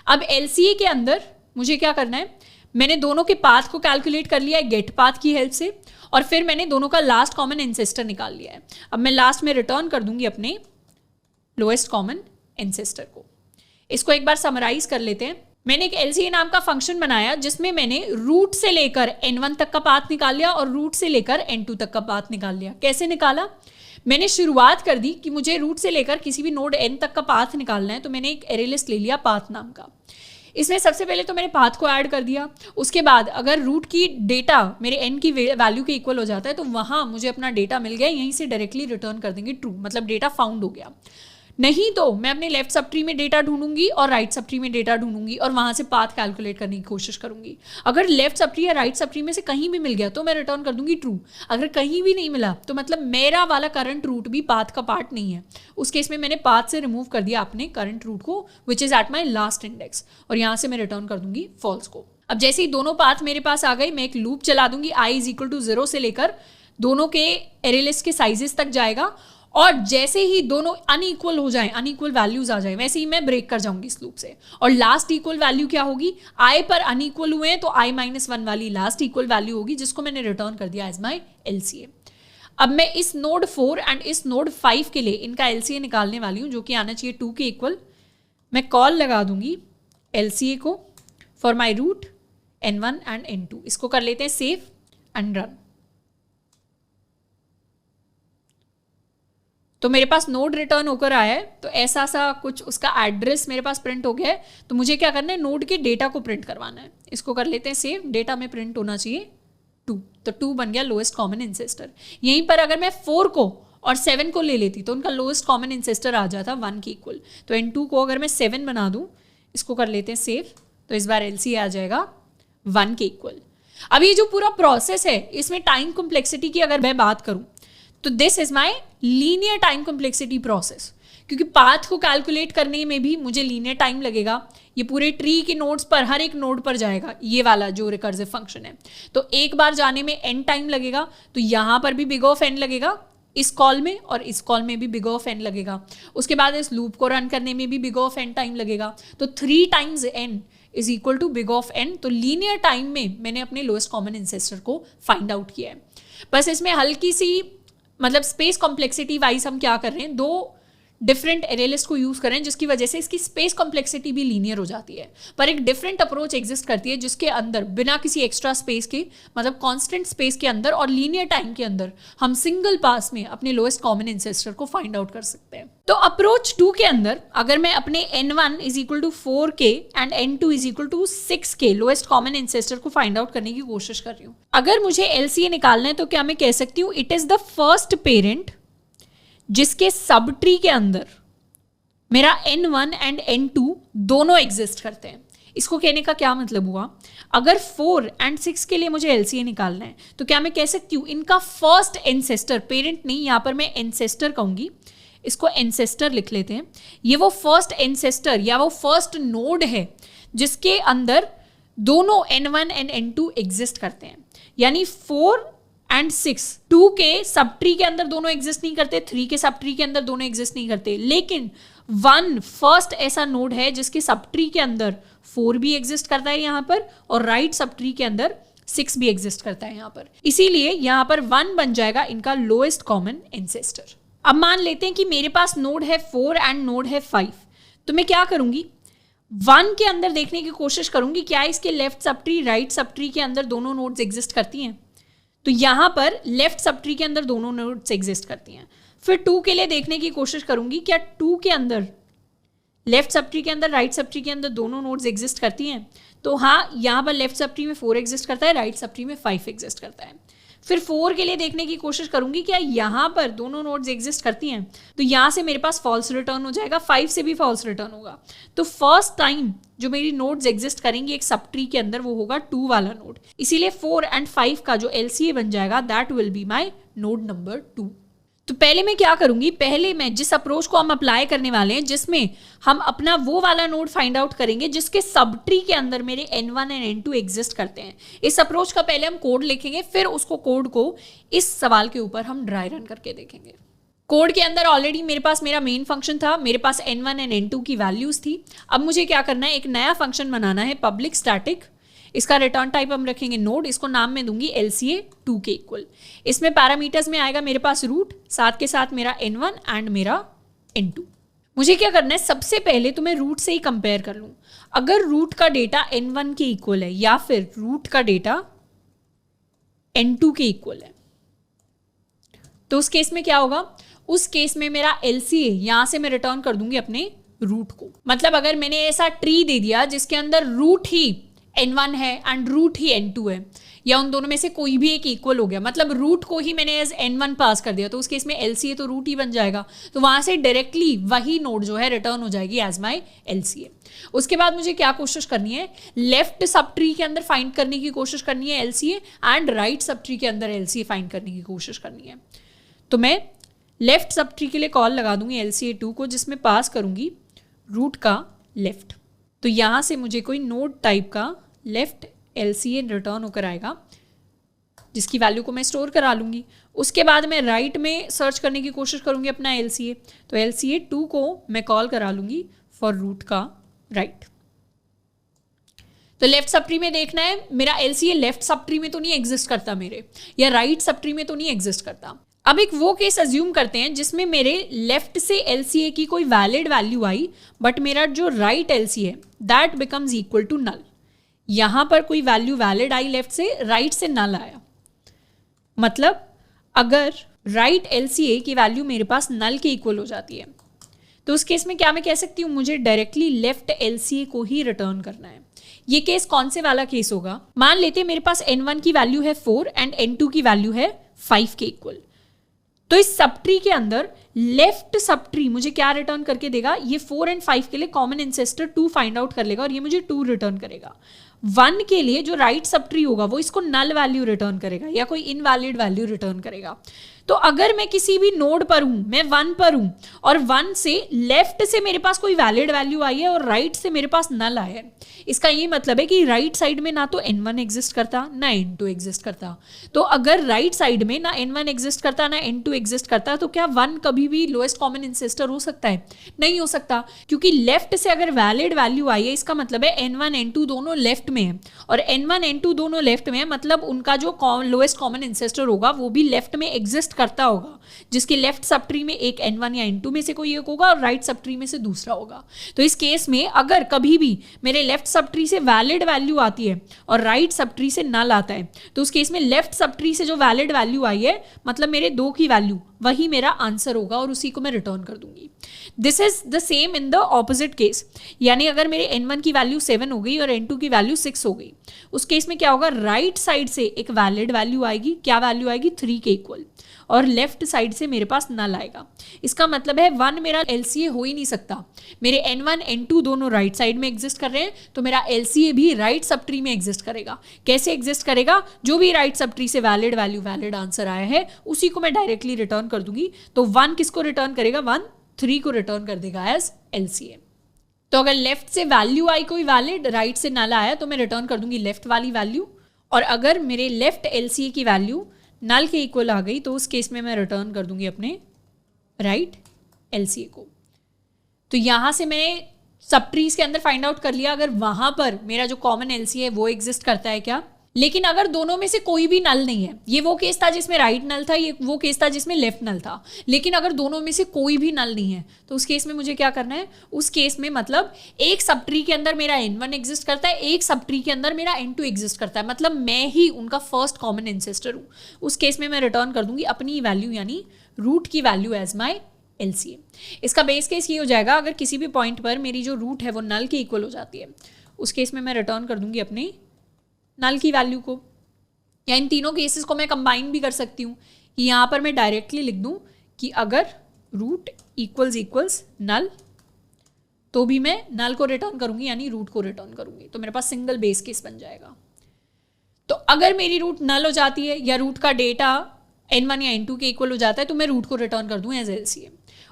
अब LCA के अंदर मुझे क्या करना है, मैंने दोनों के पाथ को कैलकुलेट कर लिया है गेट पाथ की हेल्प से, और फिर मैंने दोनों का लास्ट कॉमन एंसेस्टर निकाल लिया है। अब मैं लास्ट में रिटर्न कर दूंगी अपने लोएस्ट कॉमन एंसेस्टर को। इसको एक बार समराइज कर लेते हैं। मैंने एक LCA नाम का फंक्शन बनाया जिसमें मैंने रूट से लेकर n1 तक का पाथ निकाल लिया और रूट से लेकर n2 तक का पाथ निकाल लिया। कैसे निकाला, मैंने शुरुआत कर दी कि मुझे रूट से लेकर किसी भी नोड n तक का पाथ निकालना है, तो मैंने एक एरे लिस्ट ले लिया पाथ नाम का। इसमें सबसे पहले तो मैंने पाथ को ऐड कर दिया, उसके बाद अगर रूट की डेटा मेरे n की वैल्यू के इक्वल हो जाता है तो वहाँ मुझे अपना डेटा मिल गया, यहीं से डायरेक्टली रिटर्न कर देंगे ट्रू, मतलब डेटा फाउंड हो गया। नहीं तो मैं अपने लेफ्ट सब ट्री में डेटा ढूंढूंगी और राइट सब ट्री में डेटा ढूंढूंगी और वहां से पाथ कैलकुलेट करने की कोशिश करूंगी। अगर लेफ्ट सब ट्री या राइट सब ट्री में से कहीं भी मिल गया तो मैं रिटर्न कर दूंगी ट्रू। अगर कहीं भी नहीं मिला तो मतलब मेरा वाला करंट रूट भी पाथ का पार्ट नहीं है, उस केस में मैंने पाथ से रिमूव कर दिया अपने करंट रूट को which is at my last index, और यहाँ से मैं रिटर्न कर दूंगी फॉल्स को। अब जैसे ही दोनों पाथ मेरे पास आ गई, मैं एक लूप चला दूंगी i इज इक्वल टू 0 से लेकर दोनों के एरे लिस्ट के साइजेस तक जाएगा, और जैसे ही दोनों अनइक्वल हो जाएं, अनइक्वल वैल्यूज आ जाएं, वैसे ही मैं ब्रेक कर जाऊंगी इस लूप से। और लास्ट इक्वल वैल्यू क्या होगी, i पर अनइक्वल हुए हैं तो i-1 वाली लास्ट इक्वल वैल्यू होगी, जिसको मैंने रिटर्न कर दिया एज माई LCA। अब मैं इस नोड 4 एंड इस नोड 5 के लिए इनका LCA निकालने वाली हूँ, जो कि आना चाहिए 2 के इक्वल। मैं कॉल लगा दूंगी LCA को for my root N1 and N2। इसको कर लेते हैं सेव एंड रन। तो मेरे पास नोड रिटर्न होकर आया है, तो ऐसा सा कुछ उसका एड्रेस मेरे पास प्रिंट हो गया है। तो मुझे क्या करना है, नोड के डेटा को प्रिंट करवाना है। इसको कर लेते हैं सेव, डेटा में प्रिंट होना चाहिए 2, तो 2 बन गया लोएस्ट कॉमन इंसेस्टर। यहीं पर अगर मैं 4 को और 7 को ले लेती तो उनका लोएस्ट कॉमन इंसेस्टर आ जाता 1 के इक्वल। तो N2 को अगर मैं 7 बना दूं, इसको कर लेते हैं सेव, तो इस बार LCA आ जाएगा 1 के इक्वल। अब ये जो पूरा प्रोसेस है, इसमें टाइम कॉम्प्लेक्सिटी की अगर मैं बात करूं तो this is my linear time complexity process, क्योंकि पाथ को कैलकुलेट करने में भी मुझे लीनियर टाइम लगेगा। ये पूरे ट्री के नोड्स पर हर एक नोड पर जाएगा ये वाला जो रिकर्सिव फंक्शन है, तो एक बार जाने में n टाइम लगेगा, तो यहाँ पर भी बिग ऑफ n लगेगा इस कॉल में, और इस कॉल में भी बिग ऑफ n लगेगा। उसके बाद इस लूप को रन करने में भी बिग ऑफ n टाइम लगेगा, तो 3 times n is equal to big of n। तो लीनियर टाइम में मैंने अपने लोएस्ट कॉमन इंसेस्टर को फाइंड आउट किया है। बस इसमें हल्की सी मतलब स्पेस कॉम्प्लेक्सिटी वाइज हम क्या कर रहे हैं, 2 डिफरेंट एरे लिस्ट को यूज कर रहे हैं, जिसकी वजह से इसकी स्पेस कॉम्प्लेक्सिटी भी लीनियर हो जाती है। पर एक डिफरेंट अप्रोच एग्जिस्ट करती है जिसके अंदर बिना किसी एक्स्ट्रा स्पेस के, मतलब कांस्टेंट स्पेस के अंदर और लीनियर टाइम के अंदर हम सिंगल पास में अपने लोएस्ट कॉमन इंसेस्टर को फाइंड आउट कर सकते हैं। तो अप्रोच 2 के अंदर अगर मैं अपने N1 is equal to 4K and N2 is equal to 6K lowest common ancestor को फाइंड आउट करने की कोशिश कर रही हूँ। अगर मुझे LCA निकालना है तो क्या मैं कह सकती हूँ, it is the first parent जिसके सब ट्री के अंदर मेरा N1 एंड N2 दोनों एग्जिस्ट करते हैं। इसको कहने का क्या मतलब हुआ, अगर 4 एंड 6 के लिए मुझे LCA निकालना है तो क्या मैं कह सकती हूँ इनका फर्स्ट एंसेस्टर, पेरेंट नहीं, यहाँ पर मैं एंसेस्टर कहूंगी, इसको एंसेस्टर लिख लेते हैं। ये वो फर्स्ट एंसेस्टर या वो फर्स्ट नोड है जिसके अंदर दोनों N1 एंड N2 एग्जिस्ट करते हैं। यानी 4 एंड 6 2 के सब ट्री के अंदर दोनों एग्जिस्ट नहीं करते, 3 के सब ट्री के अंदर दोनों एग्जिस्ट नहीं करते, लेकिन 1 फर्स्ट ऐसा नोड है जिसके सब ट्री के अंदर 4 भी एग्जिस्ट करता है यहाँ पर, और राइट सब ट्री के अंदर 6 भी एग्जिस्ट करता है यहाँ पर। इसीलिए यहाँ पर 1 बन जाएगा इनका लोएस्ट कॉमन एंसेस्टर। अब मान लेते हैं कि मेरे पास नोड है 4 एंड नोड है 5, तो मैं क्या करूंगी, 1 के अंदर देखने की कोशिश करूंगी क्या इसके left sub tree right sub tree के अंदर दोनों नोड्स एग्जिस्ट करती हैं। तो यहाँ पर लेफ्ट सब ट्री के अंदर दोनों नोड्स एग्जिस्ट करती हैं। फिर 2 के लिए देखने की कोशिश करूंगी क्या 2 के अंदर लेफ्ट सब ट्री के अंदर राइट सब ट्री के अंदर दोनों नोड्स एग्जिस्ट करती हैं। तो हाँ, यहाँ पर लेफ्ट सब ट्री में 4 एग्जिस्ट करता है, राइट सब ट्री में 5 एग्जिस्ट करता है। फिर 4 के लिए देखने की कोशिश करूंगी क्या यहाँ पर दोनों नोड्स एग्जिस्ट करती हैं। तो यहाँ से मेरे पास फॉल्स रिटर्न हो जाएगा, 5 से भी फॉल्स रिटर्न होगा। तो फर्स्ट टाइम जो मेरी नोड्स एग्जिस्ट करेंगी एक सब ट्री के अंदर वो होगा 2 वाला नोड। इसीलिए 4 एंड 5 का जो LCA बन जाएगा that will be my node number 2। तो पहले मैं क्या करूंगी, पहले मैं जिस अप्रोच को हम अप्लाई करने वाले हैं जिसमें हम अपना वो वाला नोड फाइंड आउट करेंगे जिसके सब ट्री के अंदर मेरे N1 एंड N2 एग्जिस्ट करते हैं। इस अप्रोच का पहले हम कोड लिखेंगे, फिर उसको कोड को इस सवाल के ऊपर हम ड्राई रन करके देखेंगे। कोड के अंदर ऑलरेडी मेरे पास मेरा मेन फंक्शन था, मेरे पास N1 एंड N2 की वैल्यूज थी। अब मुझे क्या करना है, एक नया फंक्शन बनाना है पब्लिक स्टैटिक। इसका रिटर्न टाइप हम रखेंगे नोड, इसको नाम में दूंगी LCA 2 के इक्वल। इसमें पैरामीटर्स में आएगा मेरे पास रूट, साथ के साथ मेरा N1 एंड मेरा N2। मुझे क्या करना है, सबसे पहले तो मैं रूट से ही कंपेयर कर लूँ। अगर रूट का डेटा N1 के इक्वल है या फिर रूट का डेटा N2 के इक्वल है तो उस केस में क्या होगा, उस केस में मेरा LCA यहाँ से मैं रिटर्न कर दूंगी अपने रूट को। मतलब अगर मैंने ऐसा ट्री दे दिया जिसके अंदर रूट ही n1 है एंड रूट ही n2 है, या उन दोनों में से कोई भी एक इक्वल हो गया, मतलब रूट को ही मैंने एज n1 पास कर दिया, तो उस केस में LCA तो रूट ही बन जाएगा, तो वहां से डायरेक्टली वही नोड जो है रिटर्न हो जाएगी एज माई LCA। उसके बाद मुझे क्या कोशिश करनी है, लेफ्ट सब ट्री के अंदर फाइंड करने की कोशिश करनी है LCA and right sub tree के अंदर LCA फाइंड करने की कोशिश करनी है। तो मैं लेफ्ट सब ट्री के लिए कॉल लगा दूंगी LCA2 को, जिसमें पास करूंगी रूट का लेफ्ट। तो यहां से मुझे कोई नोड टाइप का लेफ्ट LCA रिटर्न होकर आएगा, जिसकी वैल्यू को मैं स्टोर करा लूंगी। उसके बाद मैं राइट में सर्च करने की कोशिश करूंगी अपना LCA, तो LCA2 को मैं कॉल करा लूंगी फॉर रूट का राइट। तो लेफ्ट सब ट्री में देखना है मेरा LCA लेफ्ट सब ट्री में तो नहीं एग्जिस्ट करता मेरे, या राइट सब ट्री में तो नहीं एग्जिस्ट करता। अब एक वो केस अज्यूम करते हैं जिसमें मेरे लेफ्ट से LCA की कोई वैलिड वैल्यू आई, बट मेरा जो राइट LCA है that becomes equal to null. यहां पर कोई वैल्यू वैलिड आई लेफ्ट से, राइट से नल आया, मतलब अगर राइट LCA की वैल्यू मेरे पास नल के इक्वल हो जाती है, तो उस केस में क्या मैं कह सकती हूँ, मुझे डायरेक्टली लेफ्ट LCA को ही रिटर्न करना है। ये केस कौन से वाला केस होगा, मान लेते हैं मेरे पास n1 की वैल्यू है 4 एंड n2 की वैल्यू है 5 के इक्वल। तो इस सब ट्री के अंदर लेफ्ट सब ट्री मुझे क्या रिटर्न करके देगा, ये 4 एंड 5 के लिए कॉमन इंसेस्टर 2 फाइंड आउट कर लेगा और ये मुझे 2 रिटर्न करेगा। 1 के लिए जो राइट सब ट्री होगा वो इसको नल वैल्यू रिटर्न करेगा या कोई इनवैलिड वैल्यू रिटर्न करेगा। तो अगर मैं किसी भी नोड पर हूं, मैं 1 पर हूं और 1 से लेफ्ट से मेरे पास कोई वैलिड वैल्यू आई है और राइट से मेरे पास नल आया है, इसका ये मतलब है कि राइट साइड में ना तो n1 एग्जिस्ट करता ना n2 एग्जिस्ट करता। तो अगर राइट साइड में ना n1 एग्जिस्ट करता ना n2 एग्जिस्ट करता, तो क्या 1 कभी भी लोएस्ट कॉमन इंसेस्टर हो सकता है? नहीं हो सकता, क्योंकि लेफ्ट से अगर वैलिड वैल्यू आई है इसका मतलब है n1 n2 दोनों लेफ्ट में है, और n1 n2 दोनों लेफ्ट में है, मतलब उनका जो लोएस्ट कॉमन इंसेस्टर होगा वो भी लेफ्ट में एग्जिस्ट करता होगा, जिसके लेफ्ट सब ट्री में एक n1 या n2 में से कोई एक होगा और राइट सब ट्री में से दूसरा होगा। तो इस केस में अगर कभी भी मेरे लेफ्ट सब ट्री से वैलिड वैल्यू आती है और राइट सब ट्री से नल आता है, तो उस केस में लेफ्ट सब ट्री से जो वैलिड वैल्यू आई है मतलब मेरे 2 की वैल्यू, वही मेरा आंसर होगा और उसी को मैं रिटर्न कर दूंगी। This is the same in the opposite case, यानी अगर मेरे n1 की वैल्यू 7 हो गई और n2 की वैल्यू 6 हो गई, उस केस में क्या होगा, राइट साइड से एक वैलिड वैल्यू आएगी, क्या वैल्यू आएगी, 3 के इक्वल, और लेफ्ट साइड से मेरे पास नल आएगा। इसका मतलब है 1 मेरा LCA हो ही नहीं सकता। मेरे n1 n2 दोनों राइट साइड में एग्जिस्ट कर रहे हैं, तो मेरा LCA भी राइट सब ट्री में एग्जिस्ट करेगा। कैसे एग्जिस्ट करेगा, जो भी राइट सब ट्री से वैलिड वैल्यू वैलिड आंसर आया है उसी को मैं डायरेक्टली रिटर्न कर दूंगी। तो 1 किसको रिटर्न करेगा, 1 3 को रिटर्न कर देगा एज LCA। तो अगर लेफ्ट से वैल्यू आई कोई वैलिड, राइट से नल आया, तो मैं रिटर्न कर दूंगी लेफ्ट वाली वैल्यू, और अगर मेरे लेफ्ट LCA की वैल्यू नल के इक्वल आ गई तो उस केस में मैं रिटर्न कर दूंगी अपने राइट LCA को। तो यहां से मैंने सब ट्रीज के अंदर फाइंड आउट कर लिया अगर वहां पर मेरा जो कॉमन LCA है वो एग्जिस्ट करता है क्या। लेकिन अगर दोनों में से कोई भी नल नहीं है, ये वो केस था जिसमें राइट नल था, ये वो केस था जिसमें लेफ्ट नल था, लेकिन अगर दोनों में से कोई भी नल नहीं है तो उस केस में मुझे क्या करना है, उस केस में मतलब एक सब ट्री के अंदर मेरा n1 एग्जिस्ट करता है, एक सब ट्री के अंदर मेरा n2 एग्जिस्ट करता है, मतलब मैं ही उनका फर्स्ट कॉमन इंसेस्टर हूँ। उस केस में मैं रिटर्न कर दूंगी अपनी वैल्यू यानी रूट की वैल्यू एज माई LCA। इसका बेस केस ये हो जाएगा अगर किसी भी पॉइंट पर मेरी जो रूट है वो नल के इक्वल हो जाती है, उस केस में मैं रिटर्न कर दूंगी अपनी नल की वैल्यू को। या इन तीनों केसेस को मैं कंबाइन भी कर सकती हूँ कि यहाँ पर मैं डायरेक्टली लिख दूँ कि अगर रूट इक्वल्स नल तो भी मैं नल को रिटर्न करूँगी यानी रूट को रिटर्न करूँगी, तो मेरे पास सिंगल बेस केस बन जाएगा। तो अगर मेरी रूट नल हो जाती है या रूट का डेटा n1 या n2 के इक्वल हो जाता है तो मैं रूट को रिटर्न कर दूँ एज LCA।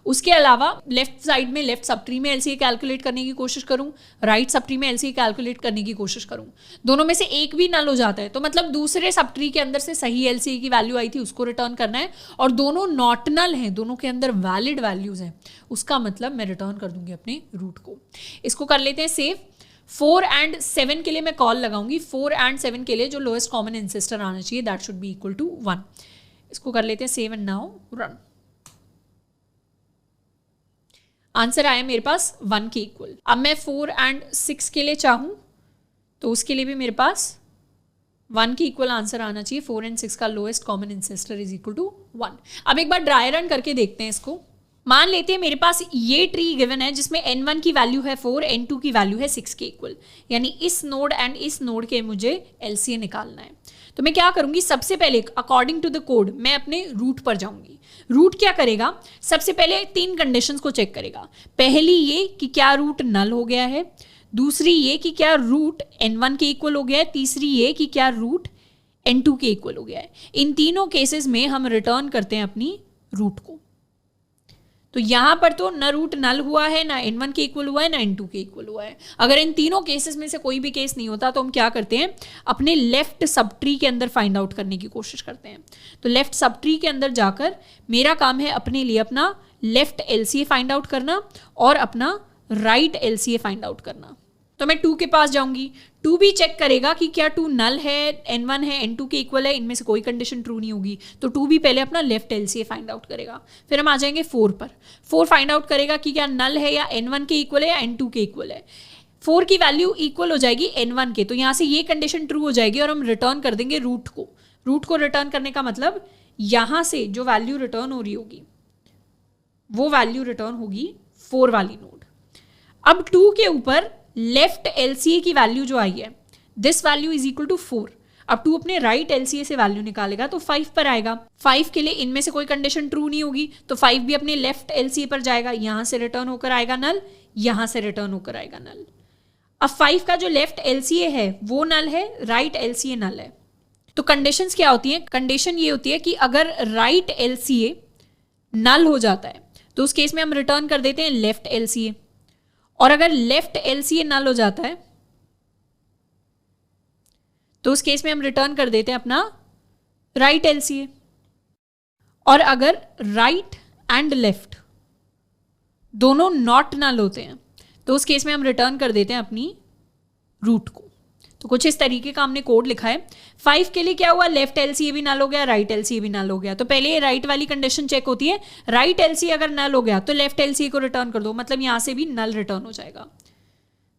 उसके अलावा लेफ्ट साइड में लेफ्ट सब ट्री में LCA कैलकुलेट करने की कोशिश करूं, राइट सब ट्री में LCA कैलकुलेट करने की कोशिश करूं, दोनों में से एक भी नल हो जाता है तो मतलब दूसरे सब ट्री के अंदर से सही LCA की वैल्यू आई थी उसको रिटर्न करना है, और दोनों नॉट नल हैं, दोनों के अंदर वैलिड वैल्यूज हैं, उसका मतलब मैं रिटर्न कर दूंगी अपने रूट को। इसको कर लेते हैं सेव। 4 एंड 7 के लिए मैं कॉल लगाऊंगी, 4 एंड 7 के लिए जो लोएस्ट कॉमन इंसेस्टर आना चाहिए that should be equal to 1। इसको कर लेते हैं save and now run. Answer आया मेरे पास 1 के इक्वल। अब मैं 4 एंड 6 के लिए चाहूं तो उसके लिए भी मेरे पास 1 के इक्वल आंसर आना चाहिए। 4 एंड 6 का lowest common ancestor is equal to 1। अब एक बार ड्राई रन करके देखते हैं इसको। मान लेते हैं मेरे पास ये ट्री गिवन है जिसमें n1 की वैल्यू है 4, n2 की वैल्यू है 6 के इक्वल, यानी इस नोड एंड इस नोड के मुझे LCA निकालना है। तो मैं क्या करूंगी, सबसे पहले अकॉर्डिंग टू द कोड मैं अपने रूट पर जाऊंगी। रूट क्या करेगा, सबसे पहले 3 कंडीशंस को चेक करेगा। पहली ये कि क्या रूट नल हो गया है, दूसरी ये कि क्या रूट n1 के इक्वल हो गया है, तीसरी ये कि क्या रूट n2 के इक्वल हो गया है। इन तीनों केसेस में हम रिटर्न करते हैं अपनी रूट को। तो यहां पर तो न रूट नल हुआ है, ना n1 के इक्वल हुआ है, ना n2 के इक्वल हुआ है। अगर इन तीनों केसेस में से कोई भी केस नहीं होता तो हम क्या करते हैं, अपने लेफ्ट सब ट्री के अंदर फाइंड आउट करने की कोशिश करते हैं। तो लेफ्ट सब ट्री के अंदर जाकर मेरा काम है अपने लिए अपना लेफ्ट LCA फाइंड आउट करना और अपना राइट LCA फाइंड आउट करना। तो मैं 2 के पास जाऊंगी, 2 भी चेक करेगा कि क्या 2 नल है, n1 है, n2 के इक्वल है, इनमें से कोई कंडीशन ट्रू नहीं होगी। तो 2 भी पहले अपना लेफ्ट LCA फाइंड आउट करेगा। फिर हम आ जाएंगे 4 पर, 4 फाइंड आउट करेगा कि क्या नल है या n1 के इक्वल है या n2 के इक्वल है। 4 की वैल्यू इक्वल हो जाएगी n1 के, तो यहाँ से ये कंडीशन ट्रू हो जाएगी और हम रिटर्न कर देंगे रूट को। रूट को रिटर्न करने का मतलब यहाँ से जो वैल्यू रिटर्न हो रही होगी वो वैल्यू रिटर्न होगी 4 वाली नोड। अब 2 के ऊपर लेफ्ट LCA की वैल्यू जो आई है, this value is equal to 4। अब 2 अपने राइट LCA से वैल्यू निकालेगा तो 5 पर आएगा। 5 के लिए इनमें से कोई कंडीशन ट्रू नहीं होगी तो 5 भी अपने लेफ्ट LCA पर जाएगा, यहां से रिटर्न होकर आएगा नल, यहां से रिटर्न होकर आएगा नल। अब 5 का जो लेफ्ट LCA है वो नल है, राइट LCA नल है। तो कंडीशंस क्या होती हैं, कंडीशन ये होती है कि अगर राइट LCA नल हो जाता है तो उस केस में हम रिटर्न कर देते हैं लेफ्ट LCA, और अगर लेफ्ट LCA नल हो जाता है तो उस केस में हम रिटर्न कर देते हैं अपना राइट LCA। और अगर राइट एंड लेफ्ट दोनों नॉट नल होते हैं तो उस केस में हम रिटर्न कर देते हैं अपनी रूट को। तो कुछ इस तरीके का हमने कोड लिखा है। 5 के लिए क्या हुआ, लेफ्ट LCA भी नल हो गया, राइट LCA भी नल हो गया। तो पहले राइट वाली कंडीशन चेक होती है, राइट LCA अगर नल हो गया तो लेफ्ट LCA को रिटर्न कर दो, मतलब यहां से भी नल रिटर्न हो जाएगा।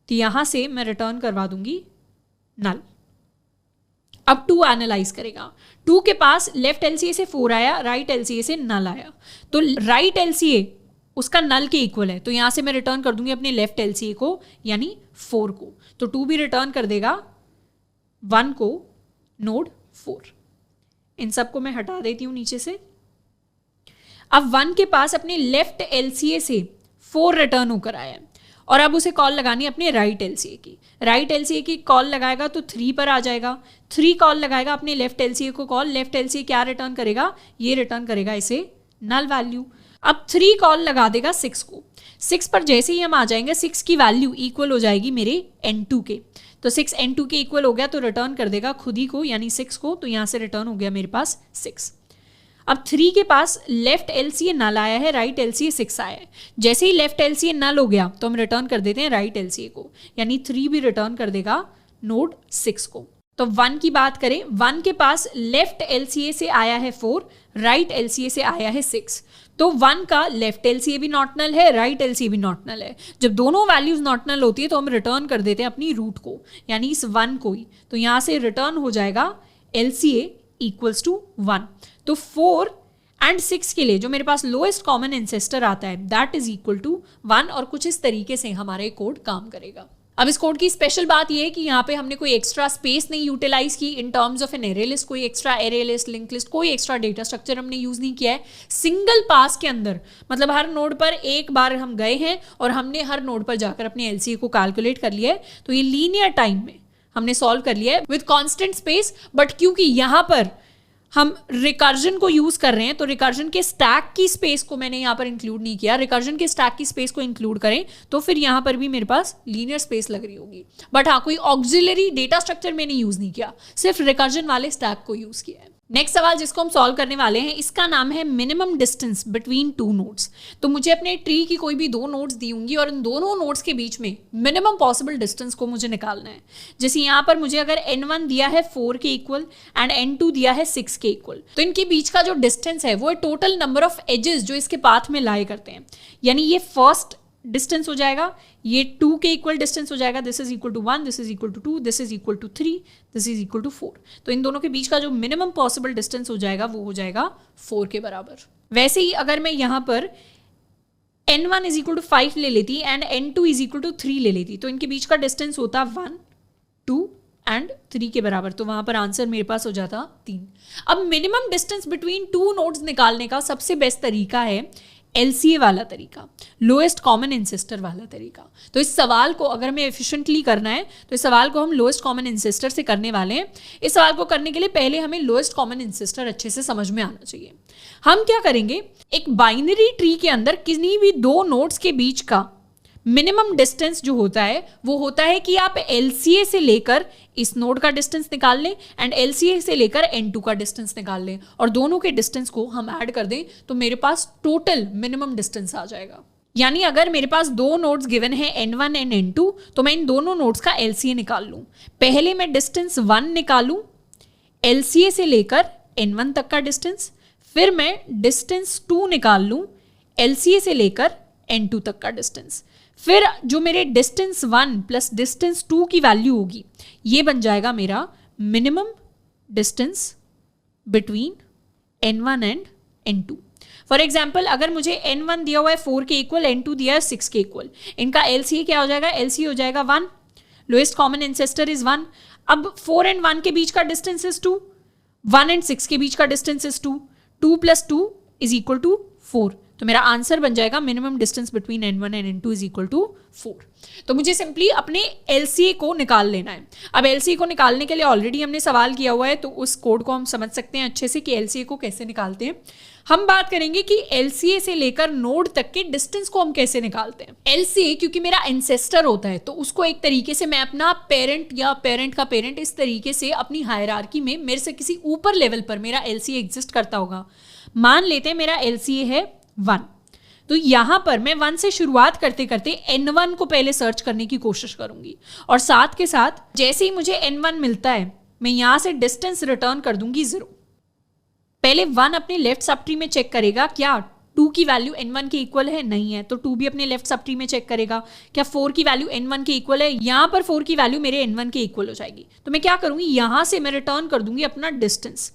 तो यहां से मैं रिटर्न करवा दूंगी नल। अब 2 एनालाइज करेगा, 2 के पास लेफ्ट LCA से 4 आया, राइट LCA से नल आया, तो राइट LCA उसका नल के इक्वल है, तो यहां से मैं रिटर्न कर दूंगी अपने लेफ्ट LCA को यानी 4 को। तो 2 भी रिटर्न कर देगा 1 को नोड 4। इन सबको मैं हटा देती हूं नीचे से। अब 1 के पास अपने लेफ्ट LCA से 4 रिटर्न होकर आया है और अब उसे कॉल लगानी है अपने राइट LCA की। राइट LCA की कॉल लगाएगा तो 3 पर आ जाएगा, 3 कॉल लगाएगा अपने लेफ्ट LCA को कॉल, लेफ्ट LCA क्या रिटर्न करेगा, ये रिटर्न करेगा इसे नल वैल्यू। अब 3 कॉल लगा देगा 6 को, 6 पर जैसे ही हम आ जाएंगे 6 की वैल्यू इक्वल हो जाएगी मेरे n2 के, तो 6 n2 के इक्वल हो गया तो रिटर्न कर देगा खुद ही को यानी 6 को, तो यहां से रिटर्न हो गया मेरे पास 6। अब 3 के पास लेफ्ट LCA नल आया है, राइट LCA 6 आया है। जैसे ही लेफ्ट LCA नल हो गया तो हम रिटर्न कर देते हैं राइट LCA को, यानी 3 भी रिटर्न कर देगा नोड 6 को। तो 1 की बात करें, 1 के पास लेफ्ट LCA से आया है 4, राइट LCA से आया है 6, तो 1 का लेफ्ट LCA भी नॉट नल है, राइट LCA भी नॉट नल है। जब दोनों वैल्यूज नॉट नल होती है तो हम रिटर्न कर देते हैं अपनी रूट को, यानी इस 1 को ही। तो यहां से रिटर्न हो जाएगा LCA इक्वल्स टू 1। तो 4 एंड 6 के लिए जो मेरे पास लोएस्ट कॉमन एंसेस्टर आता है दैट इज इक्वल टू 1, और कुछ इस तरीके से हमारा कोड काम करेगा। अब इस कोड की स्पेशल बात यह है कि यहाँ पे हमने कोई एक्स्ट्रा स्पेस नहीं यूटिलाइज की in terms of an array list, कोई extra array list, link list, कोई एक्स्ट्रा डेटा स्ट्रक्चर हमने यूज नहीं किया है। सिंगल पास के अंदर, मतलब हर नोड पर एक बार हम गए हैं और हमने हर नोड पर जाकर अपने LCA को कैलकुलेट कर लिया है। तो ये लीनियर टाइम में हमने सॉल्व कर लिया है विद कॉन्स्टेंट स्पेस। बट क्योंकि यहाँ पर हम रिकर्जन को यूज कर रहे हैं तो रिकर्जन के स्टैक की स्पेस को मैंने यहाँ पर इंक्लूड नहीं किया। रिकर्जन के स्टैक की स्पेस को इंक्लूड करें तो फिर यहाँ पर भी मेरे पास लीनियर स्पेस लग रही होगी। बट हाँ, कोई ऑक्सिलरी डेटा स्ट्रक्चर मैंने यूज नहीं किया, सिर्फ रिकर्जन वाले स्टैक को यूज किया है। नेक्स्ट सवाल जिसको हम सॉल्व करने वाले हैं, इसका नाम है मिनिमम डिस्टेंस बिटवीन 2 नोड्स। तो मुझे अपने ट्री की कोई भी 2 नोड्स दी होंगी और इन दोनों नोड्स के बीच में मिनिमम पॉसिबल डिस्टेंस को मुझे निकालना है। जैसे यहाँ पर मुझे अगर n1 दिया है 4 के इक्वल एंड n2 दिया है 6 के इक्वल, तो इनके बीच का जो डिस्टेंस है वो है टोटल नंबर ऑफ एजेस जो इसके पाथ में लाए करते हैं। यानी ये फर्स्ट डिस्टेंस हो जाएगा, ये 2 के इक्वल डिस्टेंस हो जाएगा, this is equal to 1, this is equal to 2, this is equal to 3, this is equal to 4। तो इन दोनों के बीच का जो मिनिमम पॉसिबल डिस्टेंस हो जाएगा वो हो जाएगा 4 के बराबर। वैसे ही अगर मैं यहाँ पर n1 इज इक्वल टू 5 ले लेती and n2 is equal to 3 ले लेती, तो इनके बीच का डिस्टेंस होता 1, 2 एंड 3 के बराबर, तो वहां पर आंसर मेरे पास हो जाता 3। अब minimum distance between two nodes निकालने का सबसे बेस्ट तरीका है LCA वाला तरीका, लोएस्ट कॉमन इंसिस्टर वाला तरीका। तो इस सवाल को अगर हमें एफिशिएंटली करना है तो इस सवाल को हम लोएस्ट कॉमन इंसिस्टर से करने वाले हैं। इस सवाल को करने के लिए पहले हमें लोएस्ट कॉमन इंसिस्टर अच्छे से समझ में आना चाहिए। हम क्या करेंगे, एक बाइनरी ट्री के अंदर किसी भी दो नोड्स के बीच का मिनिमम डिस्टेंस जो होता है वो होता है कि आप LCA से लेकर इस नोड का डिस्टेंस निकाल लें एंड LCA से लेकर N2 का डिस्टेंस निकाल लें और दोनों के डिस्टेंस को हम ऐड कर दें तो मेरे पास टोटल मिनिमम डिस्टेंस आ जाएगा। यानी अगर मेरे पास दो नोड्स गिवन है N1 एंड N2 तो मैं इन दोनों नोड्स का LCA निकाल लूँ। पहले मैं डिस्टेंस 1 निकालूँ LCA से लेकर N1 तक का डिस्टेंस, फिर मैं डिस्टेंस 2 निकाल लूँ LCA से लेकर N2 तक का डिस्टेंस, फिर जो मेरे डिस्टेंस 1 प्लस डिस्टेंस 2 की वैल्यू होगी ये बन जाएगा मेरा minimum distance between N1 and N2। For example अगर मुझे N1 दिया हुआ है 4 के इक्वल, N2 दिया है 6 के इक्वल, इनका LCA क्या हो जाएगा, LCA हो जाएगा 1, लोएस्ट कॉमन इंसेस्टर इज 1। अब 4 एंड 1 के बीच का डिस्टेंस इज 2, 1 एंड 6 के बीच का distance is 2, 2 plus 2 is equal to 4, तो मेरा आंसर बन जाएगा minimum distance between N1 and N2 is equal to 4। तो मुझे सिंपली अपने LCA को निकाल लेना है। अब LCA को निकालने के लिए ऑलरेडी हमने सवाल किया हुआ है तो उस कोड को हम समझ सकते हैं अच्छे से कि LCA को कैसे निकालते हैं। हम बात करेंगे कि LCA से लेकर नोड तक के डिस्टेंस को हम कैसे निकालते हैं। LCA क्योंकि मेरा एंसेस्टर होता है तो उसको एक तरीके से मैं अपना पेरेंट या पेरेंट का पेरेंट इस तरीके से अपनी हायरार्की में मेरे से किसी ऊपर लेवल पर मेरा LCA एग्जिस्ट करता होगा। मान लेते हैं मेरा LCA है 1, तो यहां पर मैं 1 से शुरुआत करते करते N1 को पहले सर्च करने की कोशिश करूंगी और साथ के साथ जैसे ही मुझे N1 मिलता है मैं यहां से डिस्टेंस रिटर्न कर दूंगी 0। पहले 1 अपने लेफ्ट सब ट्री में चेक करेगा क्या 2 की वैल्यू N1 के इक्वल है, नहीं है तो 2 भी अपने लेफ्ट सब ट्री में चेक करेगा क्या 4 की वैल्यू N1 के इक्वल है, यहां पर 4 की वैल्यू मेरे N1 के इक्वल हो जाएगी। तो मैं क्या करूंगी, यहां से मैं रिटर्न कर दूंगी अपना डिस्टेंस,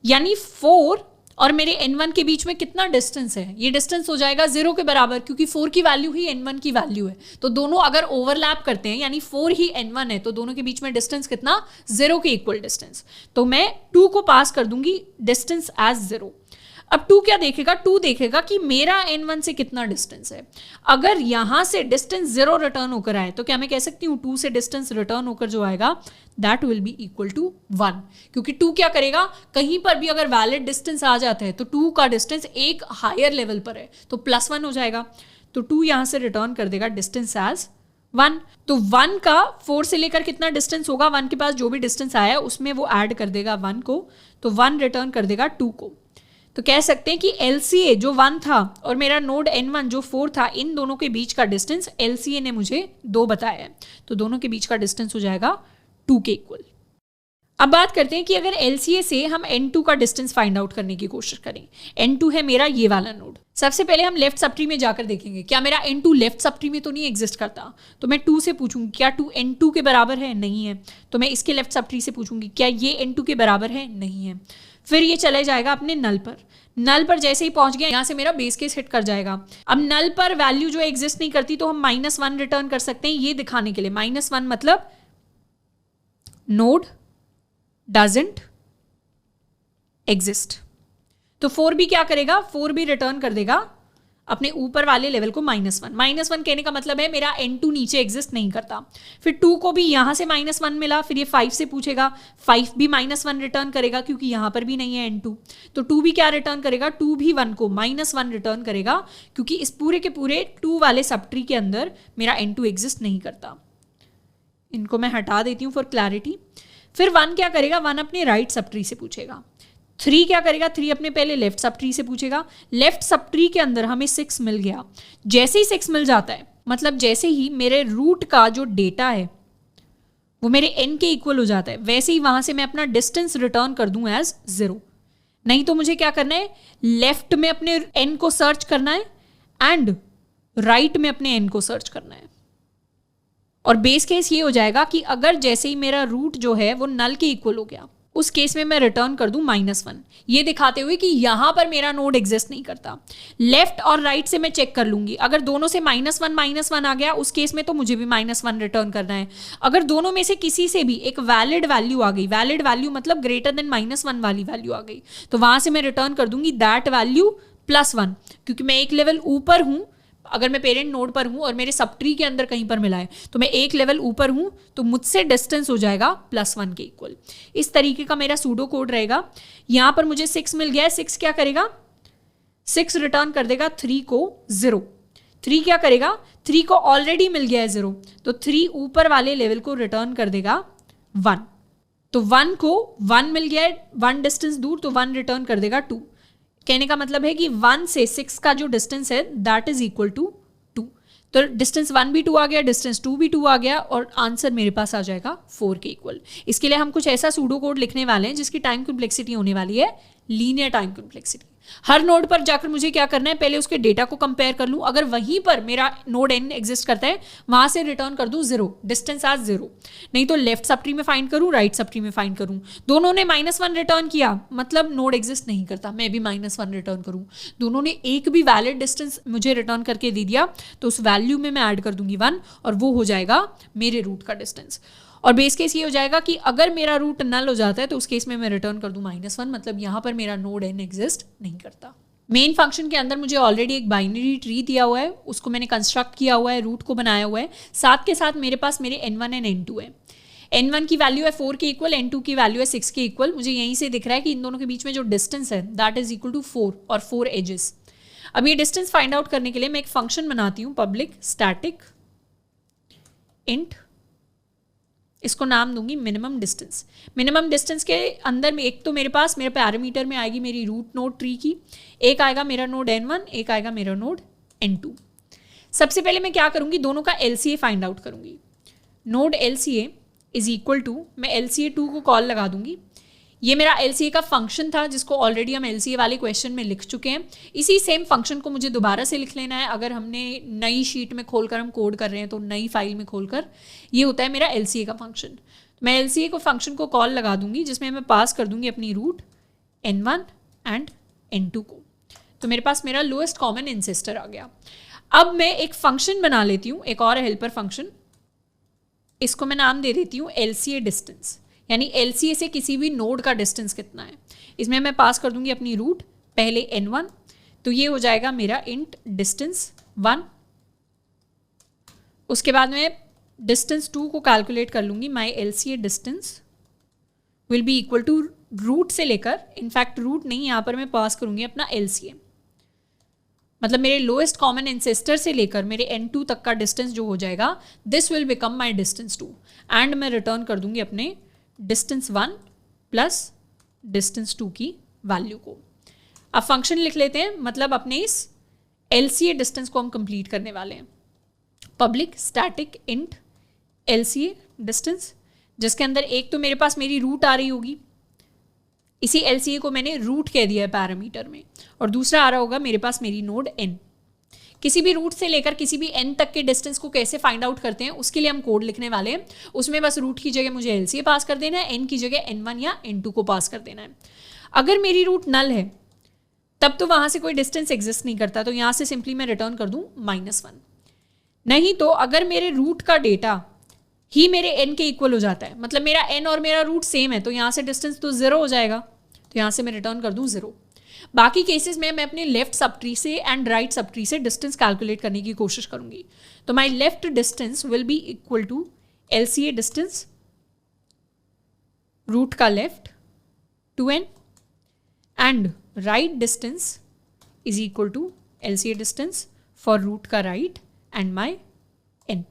यानी 4 और मेरे N1 के बीच में कितना डिस्टेंस है, ये डिस्टेंस हो जाएगा 0 के बराबर क्योंकि 4 की वैल्यू ही N1 की वैल्यू है। तो दोनों अगर ओवरलैप करते हैं यानी 4 ही N1 है तो दोनों के बीच में डिस्टेंस कितना, 0 के इक्वल डिस्टेंस। तो मैं 2 को पास कर दूंगी डिस्टेंस एज 0। अब 2 क्या देखेगा, 2 देखेगा कि मेरा N1 से कितना डिस्टेंस है। अगर यहां से डिस्टेंस 0 रिटर्न होकर आए तो क्या मैं कह सकती हूँ 2 से डिस्टेंस रिटर्न होकर जो आएगा that will be equal to 1, क्योंकि 2 क्या करेगा, कहीं पर भी अगर वैलिड डिस्टेंस आ जाता है तो 2 का डिस्टेंस एक हायर लेवल पर है तो +1 हो जाएगा। तो 2 यहां से रिटर्न कर देगा डिस्टेंस एज 1। तो 1 का 4 से लेकर कितना डिस्टेंस होगा, 1 के पास जो भी डिस्टेंस आया उसमें वो ऐड कर देगा 1 को, तो 1 रिटर्न कर देगा 2 को। तो कह सकते हैं कि LCA जो 1 था और मेरा नोड N1 जो 4 था, इन दोनों के बीच का डिस्टेंस LCA ने मुझे 2 बताया है, तो दोनों के बीच का डिस्टेंस हो जाएगा 2 के इक्वल। अब बात करते हैं कि अगर LCA से हम N2 का डिस्टेंस फाइंड आउट करने की कोशिश करें। N2 है मेरा ये वाला नोड। सबसे पहले हम लेफ्ट सब ट्री में जाकर देखेंगे क्या मेरा N2 लेफ्ट सब ट्री में तो नहीं एग्जिस्ट करता, तो मैं 2 से पूछूंगी क्या 2 N2 के बराबर है, नहीं है, तो मैं इसके लेफ्ट सब ट्री से पूछूंगी क्या ये N2 के बराबर है, नहीं है। फिर ये चले जाएगा अपने नल पर, नल पर जैसे ही पहुंच गया यहाँ से मेरा बेस केस हिट कर जाएगा। अब नल पर वैल्यू जो एग्जिस्ट नहीं करती तो हम -1 रिटर्न कर सकते हैं ये दिखाने के लिए। -1 मतलब नोड डजंट एग्जिस्ट। तो 4 भी क्या करेगा, 4 भी रिटर्न कर देगा अपने ऊपर वाले लेवल को -1 कहने का मतलब है मेरा N2 नीचे एग्जिस्ट नहीं करता। फिर 2 को भी यहां से -1 मिला, फिर ये 5 से पूछेगा, 5 भी -1 रिटर्न करेगा क्योंकि यहां पर भी नहीं है N2। तो 2 भी क्या रिटर्न करेगा, 2 भी 1 को -1 रिटर्न करेगा क्योंकि इस पूरे के पूरे 2 वाले सब ट्री के अंदर मेरा N2 एग्जिस्ट नहीं करता। इनको मैं हटा देती हूँ फॉर क्लैरिटी। फिर 1 क्या करेगा, 1 अपने राइट सब ट्री से पूछेगा। 3 क्या करेगा, 3 अपने पहले लेफ्ट सब ट्री से पूछेगा। लेफ्ट सब ट्री के अंदर हमें 6 मिल गया। जैसे ही 6 मिल जाता है मतलब जैसे ही मेरे रूट का जो डेटा है वो मेरे n के इक्वल हो जाता है, वैसे ही वहां से मैं अपना डिस्टेंस रिटर्न कर दूं एज 0। नहीं तो मुझे क्या करना है, लेफ्ट में अपने n को सर्च करना है एंड राइट में अपने n को सर्च करना है। और बेस केस ये हो जाएगा कि अगर जैसे ही मेरा रूट जो है वो नल के इक्वल हो गया उस केस में मैं रिटर्न कर दूं -1, ये दिखाते हुए कि यहां पर मेरा नोड एग्जिस्ट नहीं करता। लेफ्ट और राइट से मैं चेक कर लूंगी, अगर दोनों से -1 आ गया उस केस में तो मुझे भी -1 रिटर्न करना है। अगर दोनों में से किसी से भी एक वैलिड वैल्यू आ गई, वैलिड वैल्यू मतलब ग्रेटर देन -1 वाली वैल्यू आ गई, तो वहां से मैं रिटर्न कर दूंगी दैट वैल्यू +1, क्योंकि मैं एक लेवल ऊपर हूं। अगर मैं पेरेंट नोड पर हूं और मेरे सब ट्री के अंदर कहीं पर मिला है तो मैं एक लेवल ऊपर हूं, तो मुझसे डिस्टेंस हो जाएगा +1 के इक्वल। इस तरीके का मेरा सूडो कोड रहेगा। यहां पर मुझे 6 मिल गया है, 6 क्या करेगा, 6 रिटर्न कर देगा 3 को 0। 3 क्या करेगा, 3 को ऑलरेडी मिल गया है 0, तो 3 ऊपर वाले लेवल को रिटर्न कर देगा 1। तो 1 को 1 मिल गया है 1 डिस्टेंस दूर, तो 1 रिटर्न कर देगा 2। कहने का मतलब है कि 1 से 6 का जो डिस्टेंस है दैट इज इक्वल टू 2। तो डिस्टेंस 1 भी 2 आ गया, डिस्टेंस 2 भी 2 आ गया, और आंसर मेरे पास आ जाएगा 4 के इक्वल। इसके लिए हम कुछ ऐसा सूडो कोड लिखने वाले हैं जिसकी टाइम कॉम्प्लेक्सिटी होने वाली है लीनियर टाइम कॉम्प्लेक्सिटी। हर नोड पर जाकर मुझे क्या करना है, पहले उसके डेटा को कंपेयर कर लूं, अगर वहीं पर मेरा नोड n एग्जिस्ट करता है वहां से रिटर्न कर दूं 0, डिस्टेंस आज 0। नहीं तो लेफ्ट सब ट्री में फाइंड करूं, राइट सब ट्री में फाइंड करूं, दोनों ने -1 रिटर्न किया मतलब नोड एग्जिस्ट नहीं करता, मैं भी -1 रिटर्न करूं। दोनों ने एक भी वैलिड डिस्टेंस मुझे रिटर्न करके दे दिया तो उस वैल्यू में मैं ऐड कर दूंगी 1 और वो हो जाएगा मेरे रूट का डिस्टेंस। और बेस केस ये हो जाएगा कि अगर मेरा रूट नल हो जाता है तो उस केस में मैं रिटर्न कर दूं -1, मतलब यहां पर मेरा नोड n एग्जिस्ट नहीं करता। मेन फंक्शन के अंदर मुझे ऑलरेडी एक बाइनरी ट्री दिया हुआ है, उसको मैंने कंस्ट्रक्ट किया हुआ है, रूट को बनाया हुआ है, साथ के साथ मेरे पास मेरे n1 एंड n2 है। n1 की वैल्यू है 4 के इक्वल, n2 की वैल्यू है 6 के इक्वल। मुझे यहीं से दिख रहा है कि इन दोनों के बीच में जो डिस्टेंस है दैट इज इक्वल टू 4 और 4 एजेस। अब ये डिस्टेंस फाइंड आउट करने के लिए मैं एक फंक्शन बनाती हूँ, पब्लिक स्टैटिक इंट, इसको नाम दूंगी मिनिमम डिस्टेंस। मिनिमम डिस्टेंस के अंदर में एक तो मेरे पास मेरे पैरामीटर में आएगी मेरी रूट नोड ट्री की, एक आएगा मेरा नोड n1, एक आएगा मेरा नोड n2। सबसे पहले मैं क्या करूंगी, दोनों का LCA फाइंड आउट करूंगी। Node LCA is equal to, मैं LCA2 को कॉल लगा दूंगी। ये मेरा LCA का फंक्शन था जिसको ऑलरेडी हम LCA वाले क्वेश्चन में लिख चुके हैं। इसी सेम फंक्शन को मुझे दोबारा से लिख लेना है। अगर हमने नई शीट में खोलकर हम कोड कर रहे हैं तो नई फाइल में खोलकर, ये होता है मेरा LCA का फंक्शन। मैं LCA को फंक्शन को कॉल लगा दूंगी जिसमें मैं पास कर दूंगी अपनी रूट n1 एंड n2 को। तो मेरे पास मेरा लोएस्ट कॉमन एंसेस्टर आ गया। अब मैं एक फंक्शन बना लेती हूँ, एक और हेल्पर फंक्शन, इसको मैं नाम दे देती हूँ LCA डिस्टेंस, यानी LCA से किसी भी नोड का डिस्टेंस कितना है। इसमें मैं पास कर दूंगी अपनी रूट पहले n1, तो ये हो जाएगा मेरा इंट डिस्टेंस 1। उसके बाद मैं डिस्टेंस 2 को कैलकुलेट कर लूंगी। My LCA distance will be equal to root से लेकर, इनफैक्ट रूट नहीं, यहाँ पर मैं पास करूंगी अपना LCA, मतलब मेरे लोएस्ट कॉमन एंसेस्टर से लेकर मेरे n2 तक का डिस्टेंस जो हो जाएगा, this will become my distance 2, and मैं रिटर्न कर दूंगी अपने डिस्टेंस 1 प्लस डिस्टेंस 2 की वैल्यू को। अब फंक्शन लिख लेते हैं, मतलब अपने इस LCA डिस्टेंस को हम कंप्लीट करने वाले हैं। Public static int LCA distance, जिसके अंदर एक तो मेरे पास मेरी रूट आ रही होगी, इसी LCA को मैंने रूट कह दिया है पैरामीटर में, और दूसरा आ रहा होगा मेरे पास मेरी नोड n। किसी भी रूट से लेकर किसी भी n तक के डिस्टेंस को कैसे फाइंड आउट करते हैं उसके लिए हम कोड लिखने वाले हैं। उसमें बस रूट की जगह मुझे LCA पास कर देना है, n की जगह n1 या n2 को पास कर देना है। अगर मेरी रूट नल है तब तो वहां से कोई डिस्टेंस एग्जिस्ट नहीं करता, तो यहां से सिंपली मैं रिटर्न कर दूं -1। नहीं तो अगर मेरे रूट का डेटा ही मेरे n के इक्वल हो जाता है, मतलब मेरा n और मेरा रूट सेम है, तो यहाँ से डिस्टेंस तो 0 हो जाएगा, तो यहाँ से मैं रिटर्न कर दूं 0। बाकी केसेस में मैं अपने लेफ्ट सब ट्री से एंड राइट सब ट्री से डिस्टेंस कैलकुलेट करने की कोशिश करूंगी। तो my left distance will be equal to LCA distance, root का left 2n, and right distance is equal to LCA distance for root का राइट एंड माई n।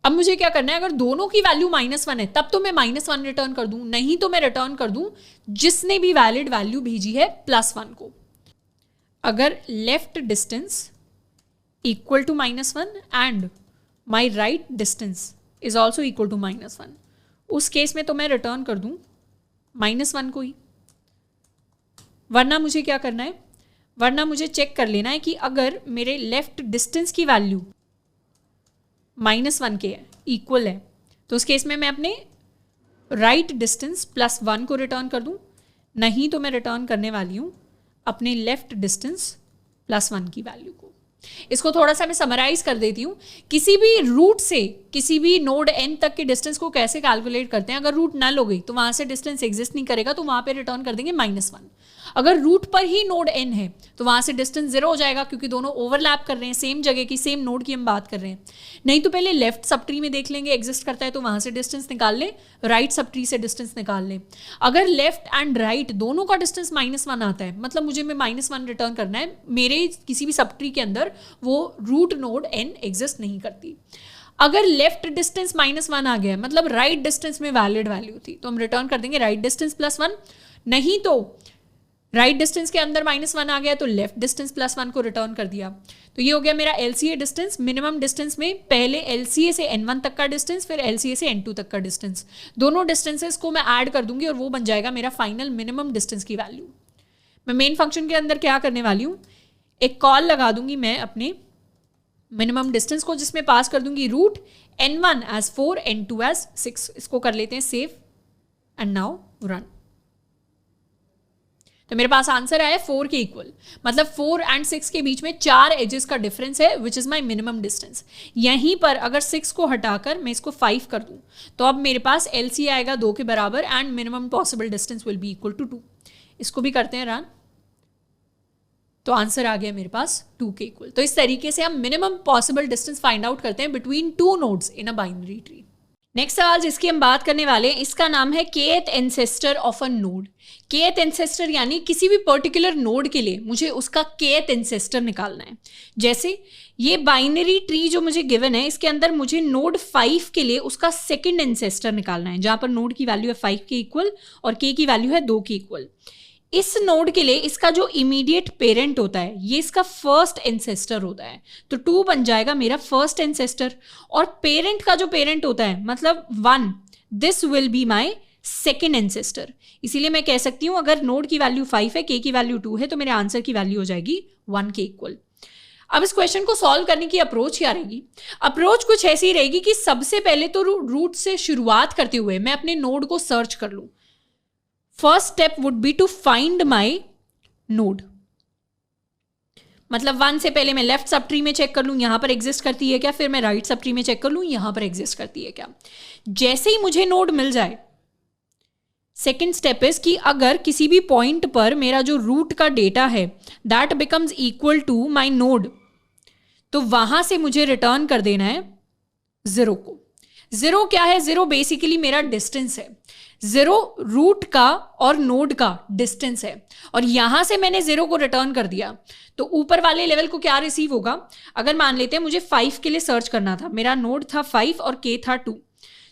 अब मुझे क्या करना है, अगर दोनों की वैल्यू -1 है तब तो मैं -1 रिटर्न कर दूं, नहीं तो मैं रिटर्न कर दूं जिसने भी वैलिड वैल्यू भेजी है +1 को। अगर left distance equal to -1 and my right distance is also equal to -1, उस केस में तो मैं रिटर्न कर दूं -1 को ही। वरना मुझे क्या करना है, वरना मुझे चेक कर लेना है कि अगर मेरे लेफ्ट डिस्टेंस की वैल्यू -1 के है, इक्वल है, तो उस केस में मैं अपने राइट डिस्टेंस +1 को रिटर्न कर दूं, नहीं तो मैं रिटर्न करने वाली हूं अपने लेफ्ट डिस्टेंस +1 की वैल्यू को। इसको थोड़ा सा मैं समराइज कर देती हूँ। किसी भी रूट से किसी भी नोड n तक के डिस्टेंस को कैसे कैलकुलेट करते हैं, अगर रूट नल हो गई तो वहां से डिस्टेंस एग्जिस्ट नहीं करेगा, तो वहां पे रिटर्न कर देंगे -1। अगर रूट पर ही नोड n है तो वहां से डिस्टेंस 0 हो जाएगा, क्योंकि दोनों ओवरलैप कर रहे हैं, सेम जगह की सेम नोड की हम बात कर रहे हैं। नहीं तो पहले लेफ्ट सब ट्री में देख लेंगे एग्जिस्ट करता है तो वहां से डिस्टेंस निकाल लें, राइट सब ट्री से डिस्टेंस निकाल लें। अगर लेफ्ट एंड राइट दोनों का डिस्टेंस -1 आता है, मतलब मुझे में -1 रिटर्न करना है, मेरे किसी भी सब ट्री के अंदर वो रूट नोड n एग्जिस्ट नहीं करती। अगर लेफ्ट डिस्टेंस -1 आ गया, मतलब राइट डिस्टेंस में वैलिड वैल्यू थी, तो हम रिटर्न कर देंगे राइट डिस्टेंस +1। नहीं तो राइट डिस्टेंस के अंदर -1 आ गया तो लेफ्ट डिस्टेंस +1 को रिटर्न कर दिया। तो ये हो गया मेरा LCA डिस्टेंस। मिनिमम डिस्टेंस में पहले LCA से N1 तक का डिस्टेंस, फिर LCA से N2 तक का डिस्टेंस, दोनों डिस्टेंसेस को मैं ऐड कर दूंगी और वो बन जाएगा मेरा फाइनल मिनिमम डिस्टेंस की वैल्यू। मैं मेन फंक्शन के अंदर क्या करने वाली हूँ, एक कॉल लगा दूंगी मैं अपने मिनिमम डिस्टेंस को, जिसमें पास कर दूंगी root N1 as 4, N2 as 6। इसको कर लेते हैं सेव एंड नाउ रन। तो मेरे पास आंसर आया 4 के इक्वल, मतलब 4 एंड 6 के बीच में 4 एजेस का डिफरेंस है, which is my minimum distance. यहीं पर अगर 6 को हटाकर मैं इसको 5 कर दूं तो अब मेरे पास LCA आएगा 2 के बराबर and minimum possible distance will be equal to 2। इसको भी करते हैं रन, तो आंसर आ गया मेरे पास 2 के इक्वल। तो इस तरीके से हम minimum possible distance find out करते हैं between 2 nodes in a binary tree. Next सवाल जिसकी हम बात करने वाले हैं, इसका नाम है kth ancestor of a node. kth ancestor यानी किसी भी पर्टिकुलर नोड के लिए मुझे उसका kth एंसेस्टर निकालना है। जैसे ये बाइनरी ट्री जो मुझे गिवन है, इसके अंदर मुझे नोड 5 के लिए उसका सेकंड एंसेस्टर निकालना है, जहां पर नोड की वैल्यू है 5 के इक्वल और k की वैल्यू है 2 के इक्वल। इस नोड के लिए इसका जो इमीडिएट पेरेंट होता है ये इसका फर्स्ट एंसेस्टर होता है, तो 2 बन जाएगा मेरा फर्स्ट एंसेस्टर। और पेरेंट का जो पेरेंट होता है मतलब 1, this will be my second ancestor. इसीलिए मैं कह सकती हूं अगर नोड की वैल्यू 5 है, k की वैल्यू 2 है, तो मेरे आंसर की वैल्यू हो जाएगी 1 के इक्वल। अब इस क्वेश्चन को सॉल्व करने की अप्रोच क्या रहेगी? अप्रोच कुछ ऐसी रहेगी कि सबसे पहले तो रूट से शुरुआत करते हुए मैं अपने नोड को सर्च कर लूं। First step would be to find my node, मतलब 1 से पहले मैं लेफ्ट सब ट्री में चेक कर लूं यहां पर एग्जिस्ट करती है क्या, फिर मैं राइट सब ट्री में चेक कर लूं यहां पर एग्जिस्ट करती है क्या। जैसे ही मुझे नोड मिल जाए, सेकेंड स्टेप इज कि अगर किसी भी पॉइंट पर मेरा जो रूट का डेटा है that becomes equal to my node, तो वहां से मुझे रिटर्न कर देना है 0 को। 0 क्या है? 0 बेसिकली मेरा डिस्टेंस है। 0 रूट का और नोड का डिस्टेंस है, और यहां से मैंने 0 को रिटर्न कर दिया तो ऊपर वाले लेवल को क्या रिसीव होगा? अगर मान लेते हैं मुझे 5 के लिए सर्च करना था, मेरा नोड था 5 और k था 2,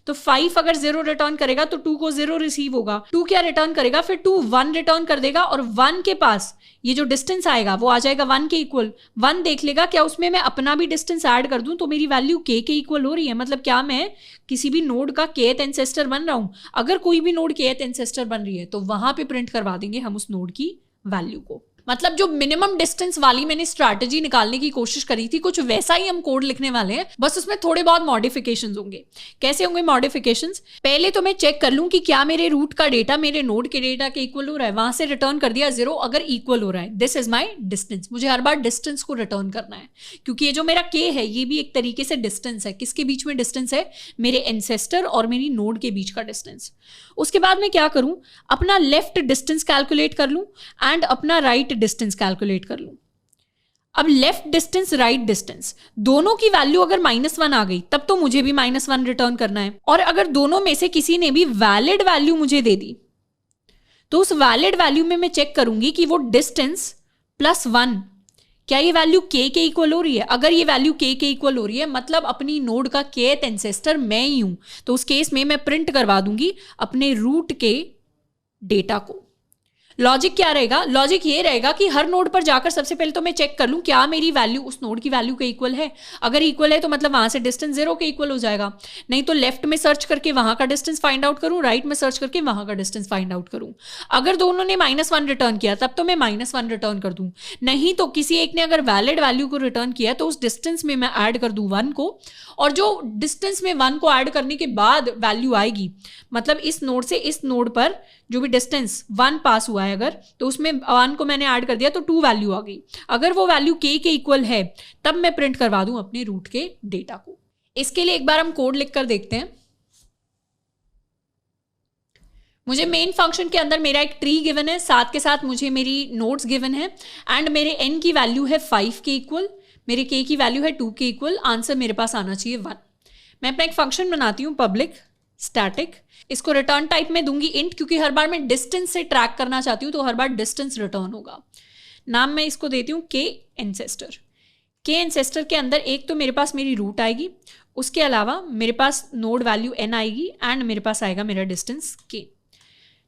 तो 5 अगर 0 रिटर्न करेगा तो 2 को 0 रिसीव होगा। 2 क्या रिटर्न करेगा? फिर 2 1 रिटर्न कर देगा, और 1 के पास ये जो डिस्टेंस आएगा वो आ जाएगा 1 के इक्वल। 1 देख लेगा क्या उसमें मैं अपना भी डिस्टेंस ऐड कर दूं तो मेरी वैल्यू k के इक्वल हो रही है, मतलब क्या मैं किसी भी नोड का kth एंसेस्टर बन रहा हूं। अगर कोई भी नोड kth एंसेस्टर बन रही है तो वहां पे प्रिंट करवा देंगे हम उस नोड की वैल्यू को। मतलब जो मिनिमम डिस्टेंस वाली मैंने स्ट्रैटेजी निकालने की कोशिश करी थी, कुछ वैसा ही हम कोड लिखने वाले हैं, बस उसमें थोड़े बहुत मॉडिफिकेशंस होंगे। कैसे होंगे मॉडिफिकेशंस? पहले तो मैं चेक कर लूं कि क्या मेरे रूट का डेटा मेरे नोड के डेटा के इक्वल हो रहा है, वहां से रिटर्न कर दिया 0 अगर इक्वल हो रहा है। This is my distance. मुझे हर बार डिस्टेंस को रिटर्न करना है, क्योंकि ये जो मेरा k है ये भी एक तरीके से डिस्टेंस है। किसके बीच में डिस्टेंस है? मेरे एंसेस्टर और मेरी नोड के बीच का डिस्टेंस। उसके बाद मैं क्या करूं? अपना लेफ्ट डिस्टेंस कैलकुलेट कर लूं एंड अपना राइट डिस्टेंस कैलकुलेट कर लूं। अब लेफ्ट डिस्टेंस राइट डिस्टेंस दोनों की वैल्यू अगर -1 आ गई तब तो मुझे भी -1 रिटर्न करना है, और अगर दोनों में से किसी ने भी वैलिड वैल्यू मुझे दे दी तो उस वैलिड वैल्यू में मैं चेक करूंगी कि वो डिस्टेंस +1 क्या ये वैल्यू k के इक्वल हो रही है। अगर ये वैल्यू k के इक्वल हो रही है मतलब अपनी नोड का kth एंसेस्टर मैं ही हूं, तो उस केस में मैं प्रिंट करवा दूंगी अपने रूट के डेटा को। लॉजिक क्या रहेगा, लॉजिक ये रहेगा कि हर नोड पर जाकर सबसे पहले तो मैं चेक कर लूं क्या मेरी वैल्यू उस नोड की वैल्यू के इक्वल है। अगर इक्वल है तो मतलब वहां से डिस्टेंस 0 के इक्वल हो जाएगा। नहीं तो लेफ्ट में सर्च करके वहां का डिस्टेंस फाइंड आउट करूं, राइट में सर्च करके वहां का डिस्टेंस फाइंड आउट करूं। अगर दोनों ने -1 रिटर्न किया तब तो मैं -1 रिटर्न कर दूं। नहीं तो किसी एक ने अगर वैलिड वैल्यू को रिटर्न किया तो उस डिस्टेंस में मैं ऐड कर दूं 1 को, और जो डिस्टेंस में 1 को ऐड करने के बाद वैल्यू आएगी, मतलब इस नोड से इस नोड पर जो भी डिस्टेंस 1 पास हुआ है अगर, तो उसमें 1 को मैंने ऐड कर दिया तो 2 वैल्यू आ गई। अगर वो वैल्यू k के इक्वल है तब मैं प्रिंट करवा दूं अपने रूट के डेटा को। इसके लिए एक बार हम कोड लिखकर देखते हैं। मुझे मेन फंक्शन के अंदर मेरा एक ट्री गिवन है, साथ के साथ मुझे मेरी नोड्स गिवन है, एंड मेरे n की वैल्यू है 5 के इक्वल, मेरे k की वैल्यू है 2 के इक्वल। आंसर मेरे पास आना चाहिए 1। मैं अपना एक फंक्शन बनाती हूँ पब्लिक स्टैटिक, इसको रिटर्न टाइप में दूंगी इंट, क्योंकि हर बार मैं डिस्टेंस से ट्रैक करना चाहती हूँ तो हर बार डिस्टेंस रिटर्न होगा। नाम मैं इसको देती हूँ k एंसेस्टर। k एंसेस्टर के अंदर एक तो मेरे पास मेरी रूट आएगी, उसके अलावा मेरे पास नोड वैल्यू n आएगी, एंड मेरे पास आएगा मेरा डिस्टेंस k।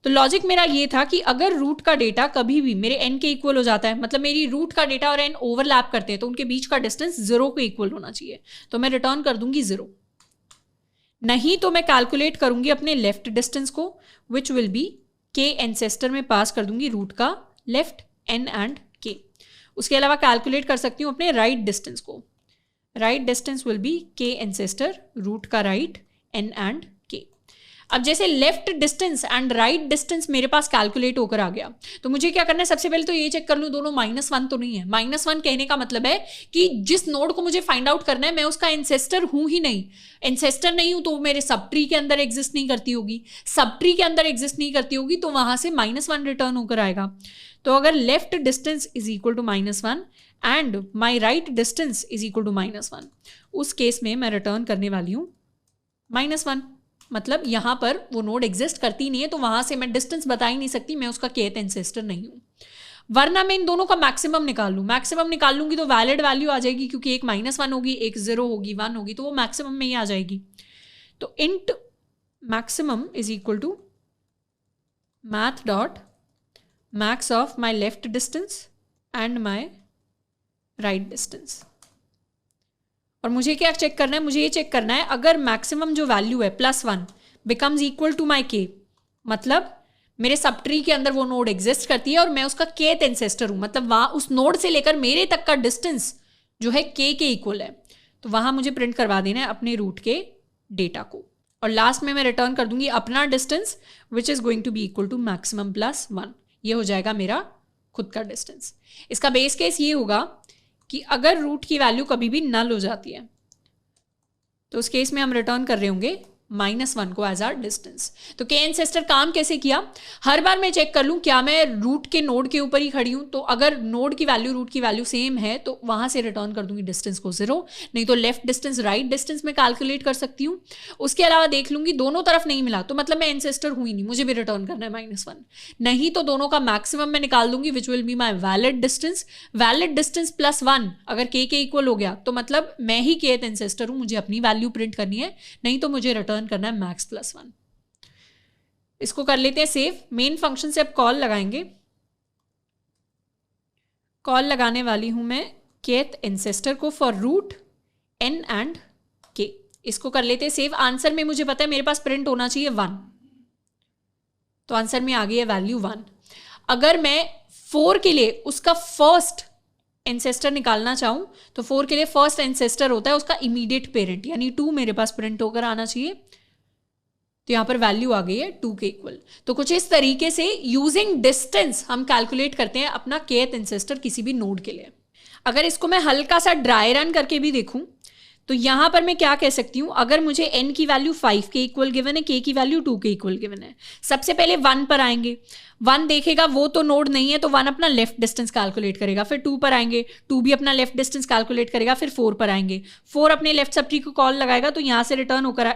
तो लॉजिक मेरा ये था कि अगर रूट का डेटा कभी भी मेरे n के इक्वल हो जाता है, मतलब मेरी रूट का डेटा और n ओवरलैप करते हैं, तो उनके बीच का डिस्टेंस 0 के इक्वल होना चाहिए, तो मैं रिटर्न कर दूंगी 0। नहीं तो मैं कैलकुलेट करूंगी अपने लेफ्ट डिस्टेंस को, which will be k ancestor में पास कर दूंगी रूट का लेफ्ट n एंड k। उसके अलावा कैलकुलेट कर सकती हूँ अपने राइट डिस्टेंस को। Right distance will be k ancestor root का राइट n एंड k। अब जैसे left distance and right distance मेरे पास कैलकुलेट होकर आ गया, तो मुझे क्या करना है, सबसे पहले तो ये चेक कर लूँ दोनों -1 तो नहीं है। -1 कहने का मतलब है कि जिस नोड को मुझे फाइंड आउट करना है मैं उसका एंसेस्टर हूं ही नहीं। एंसेस्टर नहीं हूं तो मेरे सब ट्री के अंदर एग्जिस्ट नहीं करती होगी, सब ट्री के अंदर एग्जिस्ट नहीं करती होगी तो वहां से -1 रिटर्न होकर आएगा। तो अगर left distance is equal to -1 and my right distance is equal to -1, उस केस में मैं रिटर्न करने वाली हूँ -1। मतलब यहां पर वो नोड एग्जिस्ट करती नहीं है, तो वहां से मैं डिस्टेंस बता ही नहीं सकती, मैं उसका kth एंसेस्टर नहीं हूं। वरना मैं इन दोनों का मैक्सिमम निकाल लूं, मैक्सिमम निकाल लूंगी तो वैलिड वैल्यू आ जाएगी, क्योंकि एक -1 होगी, एक 0 होगी, 1 होगी, तो वो मैक्सिमम में ही आ जाएगी। तो int maximum is equal to math dot max of my left distance and my right distance. और मुझे क्या चेक करना है, मुझे ये चेक करना है अगर मैक्सिमम जो वैल्यू है +1 becomes equal to my k, मतलब मेरे सब ट्री के अंदर वो नोड एग्जिस्ट करती है और मैं उसका kth एंसेस्टर हूं, मतलब वहां उस नोड से लेकर मेरे तक का डिस्टेंस जो है k के इक्वल है, तो वहां मुझे प्रिंट करवा देना है अपने रूट के डेटा को। और लास्ट में मैं रिटर्न कर दूंगी अपना distance which is going to be equal to maximum +1। ये हो जाएगा मेरा खुद का डिस्टेंस। इसका बेस केस ये होगा कि अगर रूट की वैल्यू कभी भी नल हो जाती है तो उस केस में हम रिटर्न कर रहे होंगे -1 को एज आर डिस्टेंस। तो k एंसेस्टर काम कैसे किया, हर बार मैं चेक कर लूं क्या मैं रूट के नोड के ऊपर ही खड़ी हूं, तो अगर नोड की वैल्यू रूट की वैल्यू सेम है तो वहां से रिटर्न कर दूंगी डिस्टेंस को 0। नहीं तो लेफ्ट डिस्टेंस राइट डिस्टेंस में कैलकुलेट कर सकती हूँ। उसके अलावा देख लूंगी दोनों तरफ नहीं मिला तो मतलब मैं एंसेस्टर हुई नहीं, मुझे भी रिटर्न करना है -1। नहीं तो दोनों का मैक्सिमम मैं निकाल दूंगी which will be my valid distance. Valid distance +1 अगर k के इक्वल हो गया तो मतलब मैं ही kth एंसेस्टर हूं, मुझे अपनी वैल्यू प्रिंट करनी है, नहीं तो मुझे रिटर्न करना है मैक्स +1। इसको कर लेते हैं सेव। मेन फंक्शन से अब कॉल लगाएंगे। कॉल लगाने वाली हूं मैं kth एंसेस्टर को for root n and k। इसको कर लेते हैं सेव। आंसर में मुझे पता है मेरे पास प्रिंट होना चाहिए 1, तो आंसर में आ गई है वैल्यू 1। अगर मैं 4 के लिए उसका फर्स्ट एंसेस्टर निकालना चाहूं तो 4 के लिए फर्स्ट एंसेस्टर होता है उसका इमीडिएट पेरेंट, यानी 2 मेरे पास प्रिंट होकर आना चाहिए। तो यहां पर वैल्यू आ गई है 2 के इक्वल। तो कुछ इस तरीके से यूजिंग डिस्टेंस हम कैलकुलेट करते हैं अपना kth एंसेस्टर किसी भी नोड के लिए। अगर इसको मैं हल्का सा ड्राई रन करके भी देखूं तो यहां पर मैं क्या कह सकती हूं, अगर मुझे n की वैल्यू 5 के इक्वल गिवन है, k की वैल्यू 2 के इक्वल गिवन है, सबसे पहले 1 पर आएंगे। 1 देखेगा वो तो नोड नहीं है तो 1 अपना लेफ्ट डिस्टेंस कैलकुलेट करेगा, फिर 2 पर आएंगे, 2 भी अपना लेफ्ट डिस्टेंस कैलकुलेट करेगा, फिर 4 पर आएंगे, 4 अपने लेफ्ट सब ट्री को कॉल लगाएगा तो यहां से रिटर्न होकर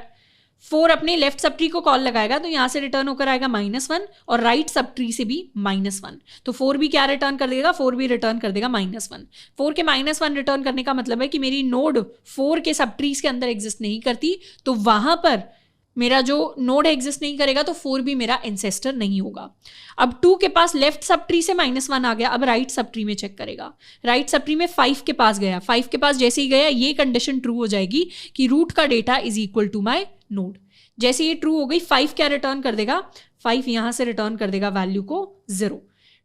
4 अपने लेफ्ट सब ट्री को कॉल लगाएगा तो यहां से रिटर्न होकर आएगा -1 और राइट सब ट्री से भी -1। तो 4 भी क्या रिटर्न कर देगा, 4 भी रिटर्न कर देगा -1। 4 के -1 रिटर्न करने का मतलब है कि मेरी नोड 4 के सब ट्रीज के अंदर एग्जिस्ट नहीं करती, तो वहां पर मेरा जो नोड एग्जिस्ट नहीं करेगा तो 4 भी मेरा एंसेस्टर नहीं होगा। अब 2 के पास लेफ्ट सब ट्री से -1 आ गया, अब राइट सब ट्री में चेक करेगा। राइट सब ट्री में 5 के पास गया, 5 के पास जैसे ही गया ये कंडीशन ट्रू हो जाएगी कि रूट का data is equal to my node. जैसे ये ट्रू हो गई, 5 क्या रिटर्न कर देगा, 5 यहां से रिटर्न कर देगा वैल्यू को 0।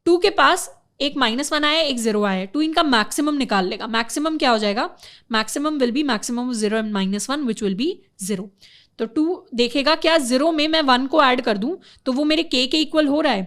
2 के पास एक -1 आया, एक 0 आया, 2 इनका मैक्सिमम निकाल लेगा। मैक्सिमम क्या हो जाएगा, maximum will be maximum 0 and -1 which will be 0। तो 2 देखेगा क्या 0 में मैं 1 को ऐड कर दूं तो वो मेरे k के इक्वल हो रहा है,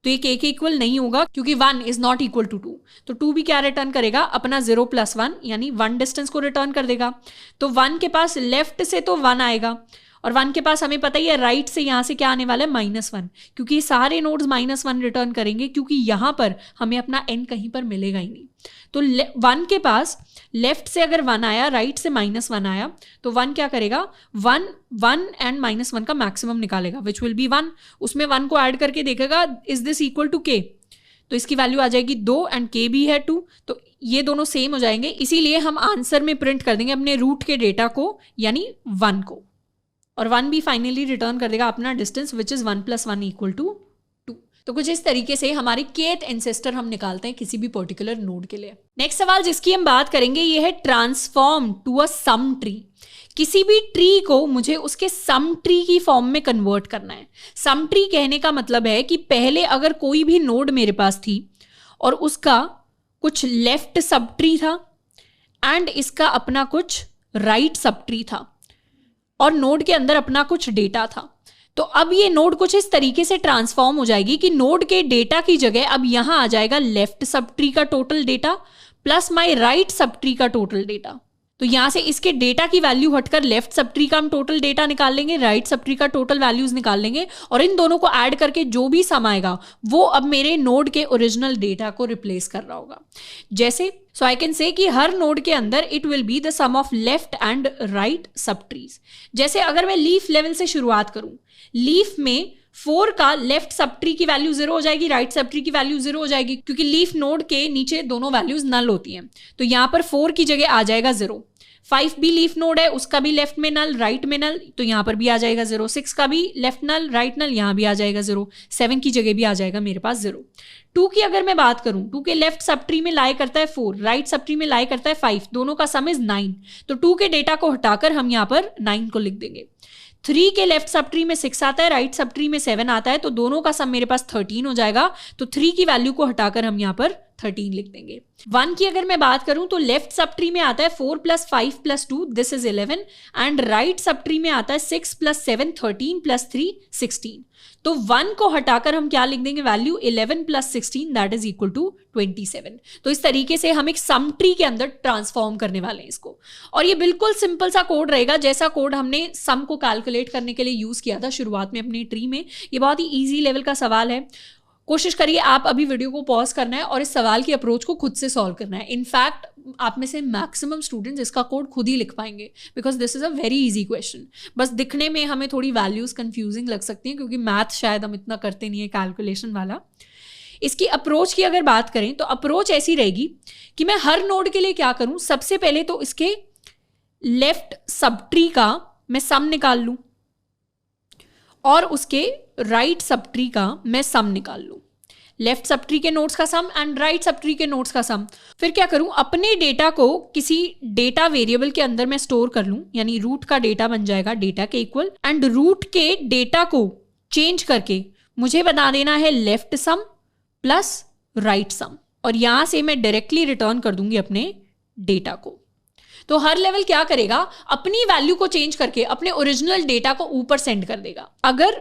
तो ये k के इक्वल नहीं होगा क्योंकि 1 इज नॉट इक्वल टू 2। तो 2 भी क्या रिटर्न करेगा, अपना 0 + 1 यानी 1 डिस्टेंस को रिटर्न कर देगा। तो 1 के पास लेफ्ट से तो 1 आएगा और 1 के पास हमें पता ही है राइट से यहां से क्या आने वाला है -1, क्योंकि सारे नोड्स -1 रिटर्न करेंगे क्योंकि यहां पर हमें अपना n कहीं पर मिलेगा ही नहीं। तो 1 के पास लेफ्ट से अगर 1 आया, राइट से -1 आया, तो 1 क्या करेगा, 1 एंड -1 का मैक्सिमम निकालेगा विच विल बी 1। उसमें 1 को ऐड करके देखेगा is this equal to k, तो इसकी वैल्यू आ जाएगी 2 एंड k भी है 2, तो ये दोनों सेम हो जाएंगे। इसीलिए हम आंसर में प्रिंट कर देंगे अपने रूट के डेटा को यानी 1 को, और 1 भी फाइनली रिटर्न कर देगा अपना डिस्टेंस विच इज 1 + 1 = 2। तो कुछ इस तरीके से हमारे kth एंसेस्टर हम निकालते हैं किसी भी पर्टिकुलर नोड के लिए। नेक्स्ट सवाल जिसकी हम बात करेंगे ये है transform to a sum tree. किसी भी ट्री को मुझे उसके सम ट्री की फॉर्म में कन्वर्ट करना है। सम ट्री कहने का मतलब है कि पहले अगर कोई भी नोड मेरे पास थी और उसका कुछ लेफ्ट सब ट्री था एंड इसका अपना कुछ राइट सब ट्री था और नोड के अंदर अपना कुछ डेटा था, तो अब ये नोड कुछ इस तरीके से ट्रांसफॉर्म हो जाएगी कि नोड के डेटा की जगह अब यहां आ जाएगा लेफ्ट सब ट्री का total data plus my right sub tree का टोटल डेटा। तो यहां से इसके डेटा की वैल्यू हटकर लेफ्ट सब ट्री का हम टोटल डेटा निकाल लेंगे, राइट सब ट्री का टोटल वैल्यूज निकाल लेंगे और इन दोनों को ऐड करके जो भी सम आएगा वो अब मेरे नोड के ओरिजिनल डेटा को रिप्लेस कर रहा होगा। जैसे सो आई कैन से कि हर नोड के अंदर it will be the sum of left and right subtrees. जैसे अगर मैं लीफ लेवल से शुरुआत करूं, लीफ में 4 का लेफ्ट सब ट्री की वैल्यू 0 हो जाएगी, राइट सब ट्री की वैल्यू 0 हो जाएगी क्योंकि लीफ नोड के नीचे दोनों वैल्यूज नल होती हैं। तो यहां पर 4 की जगह आ जाएगा 0। 5 भी लीफ नोड है, उसका भी लेफ्ट में नल राइट में नल, तो यहां पर भी आ जाएगा 0। 6 का भी लेफ्ट नल राइट नल, यहां भी आ जाएगा 0। 7 की जगह भी आ जाएगा मेरे पास 0। 2 की अगर मैं बात करूं, 2 के लेफ्ट सब ट्री में लाई करता है 4, राइट सब ट्री में लाई करता है 5, दोनों का सम इज 9। तो 2 के डेटा को हटाकर हम यहां पर 9 को लिख देंगे। 3 के लेफ्ट सब ट्री में 6 आता है, राइट सब ट्री में 7 आता है, तो दोनों का सम मेरे पास 13 हो जाएगा। तो 3 की वैल्यू को हटाकर हम यहां पर 13 लिख देंगे। 1 की अगर मैं बात करूं तो लेफ्ट सब ट्री में आता है 4 + 5 + 2 this is 11 and right sub tree में आता है 6 + 7 13 + 3 16। तो 1 को हटाकर हम क्या लिख देंगे, value 11 + 16 that is equal to 27। तो इस तरीके से हम एक सम ट्री के अंदर ट्रांसफॉर्म करने वाले हैं इसको, और ये बिल्कुल सिंपल सा कोड रहेगा जैसा कोड हमने सम को कैलकुलेट करने के लिए यूज किया था शुरुआत में अपनी ट्री में। ये बहुत ही ईजी लेवल का सवाल है। कोशिश करिए आप अभी वीडियो को पॉज करना है और इस सवाल की अप्रोच को खुद से सॉल्व करना है। इनफैक्ट आप में से मैक्सिमम स्टूडेंट्स इसका कोड खुद ही लिख पाएंगे because this is a very easy question. बस दिखने में हमें थोड़ी वैल्यूज कंफ्यूजिंग लग सकती हैं क्योंकि मैथ शायद हम इतना करते नहीं है कैलकुलेशन वाला। इसकी अप्रोच की अगर बात करें तो अप्रोच ऐसी रहेगी कि मैं हर नोड के लिए क्या करूं, सबसे पहले तो इसके लेफ्ट सब ट्री का मैं सम निकाल लूं और उसके राइट सब ट्री का मैं सम निकाल लूं। लेफ्ट सब ट्री के नोड्स का सम एंड राइट सब ट्री के नोड्स का सम। फिर क्या करूं, अपने डेटा को किसी डेटा वेरिएबल के अंदर मैं स्टोर कर लूं, यानी रूट का डेटा बन जाएगा डेटा के इक्वल, एंड रूट के डेटा को चेंज करके मुझे बता देना है लेफ्ट सम प्लस राइट सम, और यहां से मैं डायरेक्टली रिटर्न कर दूंगी अपने डेटा को। तो हर लेवल क्या करेगा, अपनी वैल्यू को चेंज करके अपने ओरिजिनल डेटा को ऊपर सेंड कर देगा। अगर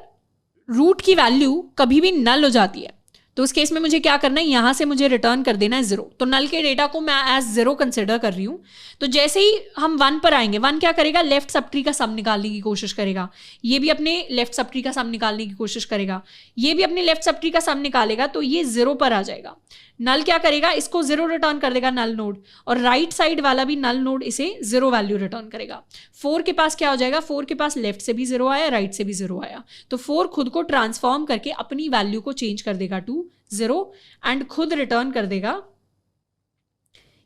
रूट की वैल्यू कभी भी नल हो जाती है तो उस केस में मुझे क्या करना है, यहां से मुझे रिटर्न कर देना है 0। तो नल के डेटा को मैं एज 0 कंसिडर कर रही हूं। तो जैसे ही हम 1 पर आएंगे, 1 क्या करेगा, लेफ्ट सब ट्री का सम निकालने की कोशिश करेगा, ये भी अपने लेफ्ट सब ट्री का सम निकालने की कोशिश करेगा, ये भी अपने लेफ्ट सब ट्री का सम निकालेगा, तो ये 0 पर आ जाएगा। नल क्या करेगा, इसको 0 रिटर्न कर देगा नल नोड, और राइट साइड वाला भी नल नोड इसे 0 वैल्यू रिटर्न करेगा। 4 के पास क्या हो जाएगा, 4 के पास लेफ्ट से भी 0 आया, राइट से भी 0 आया, तो 4 खुद को ट्रांसफॉर्म करके अपनी वैल्यू को चेंज कर देगा टू 0 एंड खुद रिटर्न कर देगा,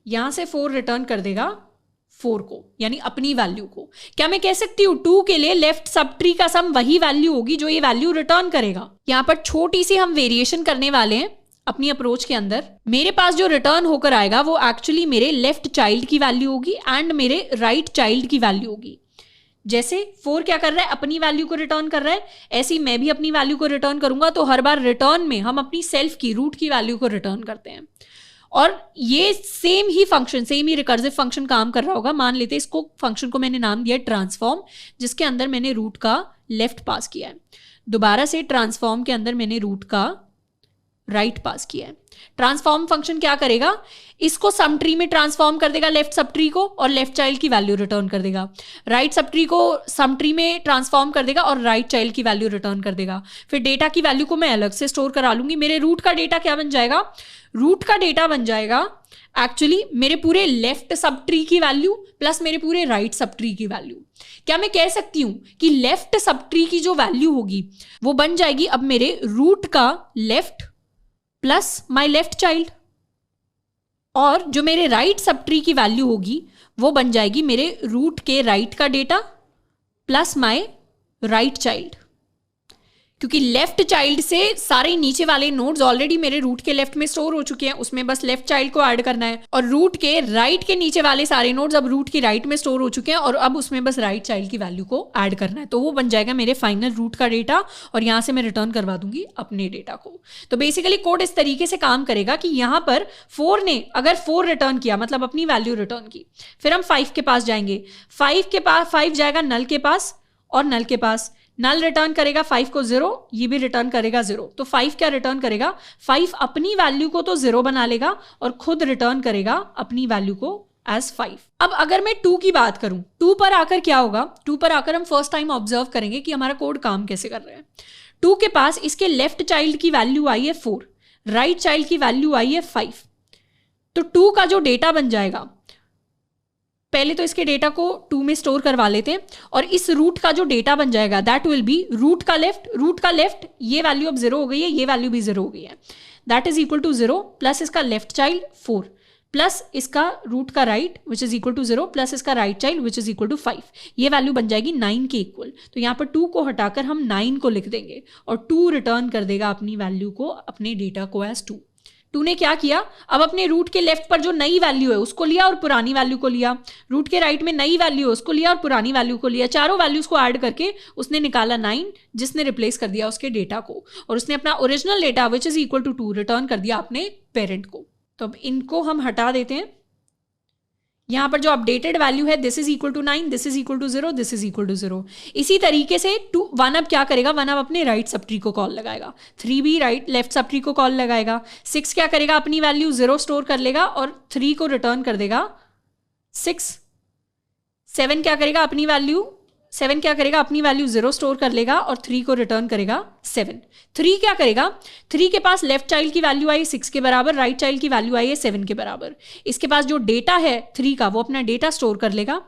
यहां से 4 रिटर्न कर देगा 4 को, यानी अपनी वैल्यू को। क्या मैं कह सकती हूँ 2 के लिए लेफ्ट सब ट्री का सम वही वैल्यू होगी जो ये वैल्यू रिटर्न करेगा? यहाँ पर छोटी सी हम वेरिएशन करने वाले हैं अपनी अप्रोच के अंदर। मेरे पास जो रिटर्न होकर आएगा वो एक्चुअली मेरे लेफ्ट चाइल्ड की वैल्यू होगी एंड मेरे राइट चाइल्ड की वैल्यू होगी। जैसे 4 क्या कर रहा है, अपनी वैल्यू को रिटर्न कर रहा है, ऐसे ही मैं भी अपनी वैल्यू को रिटर्न करूंगा। तो हर बार रिटर्न में हम अपनी सेल्फ की, रूट की वैल्यू को रिटर्न करते हैं। और ये सेम ही रिकर्सिव फंक्शन काम कर रहा होगा। मान लेते हैं इसको, फंक्शन को मैंने नाम दिया ट्रांसफॉर्म, जिसके अंदर मैंने रूट का लेफ्ट पास किया है। दोबारा से ट्रांसफॉर्म के अंदर मैंने रूट का राइट पास किया है। ट्रांसफॉर्म फंक्शन क्या करेगा, इसको सम ट्री में ट्रांसफॉर्म कर देगा, लेफ्ट सब ट्री को, और लेफ्ट चाइल्ड की वैल्यू रिटर्न कर देगा। राइट सब ट्री को सम ट्री में ट्रांसफॉर्म कर देगा और राइट चाइल्ड की वैल्यू रिटर्न कर देगा। फिर डेटा की वैल्यू को मैं अलग से स्टोर करा लूंगी। मेरे रूट का डेटा क्या बन जाएगा, रूट का डेटा बन जाएगा एक्चुअली मेरे पूरे लेफ्ट सब ट्री की वैल्यू प्लस मेरे पूरे राइट सब ट्री की वैल्यू। क्या मैं कह सकती हूं कि लेफ्ट सब ट्री की जो वैल्यू होगी वो बन जाएगी अब मेरे रूट का left plus my left child, और जो मेरे राइट सब ट्री की वैल्यू होगी वो बन जाएगी मेरे रूट के राइट का data plus my right child. क्योंकि लेफ्ट चाइल्ड से सारे नीचे वाले नोड्स ऑलरेडी मेरे रूट के लेफ्ट में स्टोर हो चुके हैं, उसमें बस लेफ्ट चाइल्ड को ऐड करना है। और रूट के राइट के नीचे वाले सारे नोड्स अब रूट की राइट में स्टोर हो चुके हैं और अब उसमें बस राइट चाइल्ड की वैल्यू को ऐड करना है। तो वो बन जाएगा मेरे फाइनल रूट का डेटा, और यहां से मैं रिटर्न करवा दूंगी अपने डेटा को। तो बेसिकली कोड इस तरीके से काम करेगा कि यहां पर 4 ने अगर 4 रिटर्न किया, मतलब अपनी वैल्यू रिटर्न की, फिर हम 5 के पास जाएंगे। 5 जाएगा नल के पास, और नल के पास नल रिटर्न करेगा 5 को 0, ये भी रिटर्न करेगा 0। तो 5 क्या रिटर्न करेगा, 5 अपनी वैल्यू को तो 0 बना लेगा और खुद रिटर्न करेगा अपनी वैल्यू को एज 5। अब अगर मैं 2 की बात करूं, 2 पर आकर क्या होगा, 2 पर आकर हम फर्स्ट टाइम ऑब्जर्व करेंगे कि हमारा कोड काम कैसे कर रहा है। 2 के पास इसके लेफ्ट चाइल्ड की वैल्यू आई है 4, राइट चाइल्ड की वैल्यू आई है 5। तो 2 का जो डेटा बन जाएगा, पहले तो इसके डेटा को 2 में स्टोर करवा लेते हैं, और इस रूट का जो डेटा बन जाएगा दैट विल बी रूट का लेफ्ट, ये वैल्यू अब 0 हो गई है, ये वैल्यू भी 0 हो गई है, that is equal to 0 plus इसका लेफ्ट चाइल्ड 4 प्लस इसका रूट का right which is equal to 0 plus इसका right child which is equal to 5। ये वैल्यू बन जाएगी 9 के इक्वल। तो यहाँ पर 2 को हटाकर हम 9 को लिख देंगे और 2 रिटर्न कर देगा अपनी वैल्यू को, अपने डेटा को एज 2। 2 ने क्या किया, अब अपने रूट के लेफ्ट पर जो नई वैल्यू है उसको लिया और पुरानी वैल्यू को लिया, रूट के राइट में नई वैल्यू है उसको लिया और पुरानी वैल्यू को लिया, चारों वैल्यूज को ऐड करके उसने निकाला 9, जिसने रिप्लेस कर दिया उसके डेटा को, और उसने अपना original data which is equal to 2 return कर दिया अपने पेरेंट को। तो अब इनको हम हटा देते हैं। यहां पर जो अपडेटेड वैल्यू है this is equal to 9, this is equal to 0, this is equal to 0। इसी तरीके से 1 अब क्या करेगा, 1 अब अपने राइट सब ट्री को कॉल लगाएगा, 3 भी लेफ्ट सब ट्री को कॉल लगाएगा, 6 क्या करेगा, अपनी वैल्यू 0 स्टोर कर लेगा और 3 को रिटर्न कर देगा 6। 7 क्या करेगा, अपनी वैल्यू 0 स्टोर कर लेगा और 3 को रिटर्न करेगा 7। 3 क्या करेगा, 3 के पास लेफ्ट चाइल्ड की वैल्यू आई 6 के बराबर, राइट चाइल्ड की वैल्यू आई है 7 के बराबर। इसके पास जो डेटा है 3 का वो अपना डेटा स्टोर कर लेगा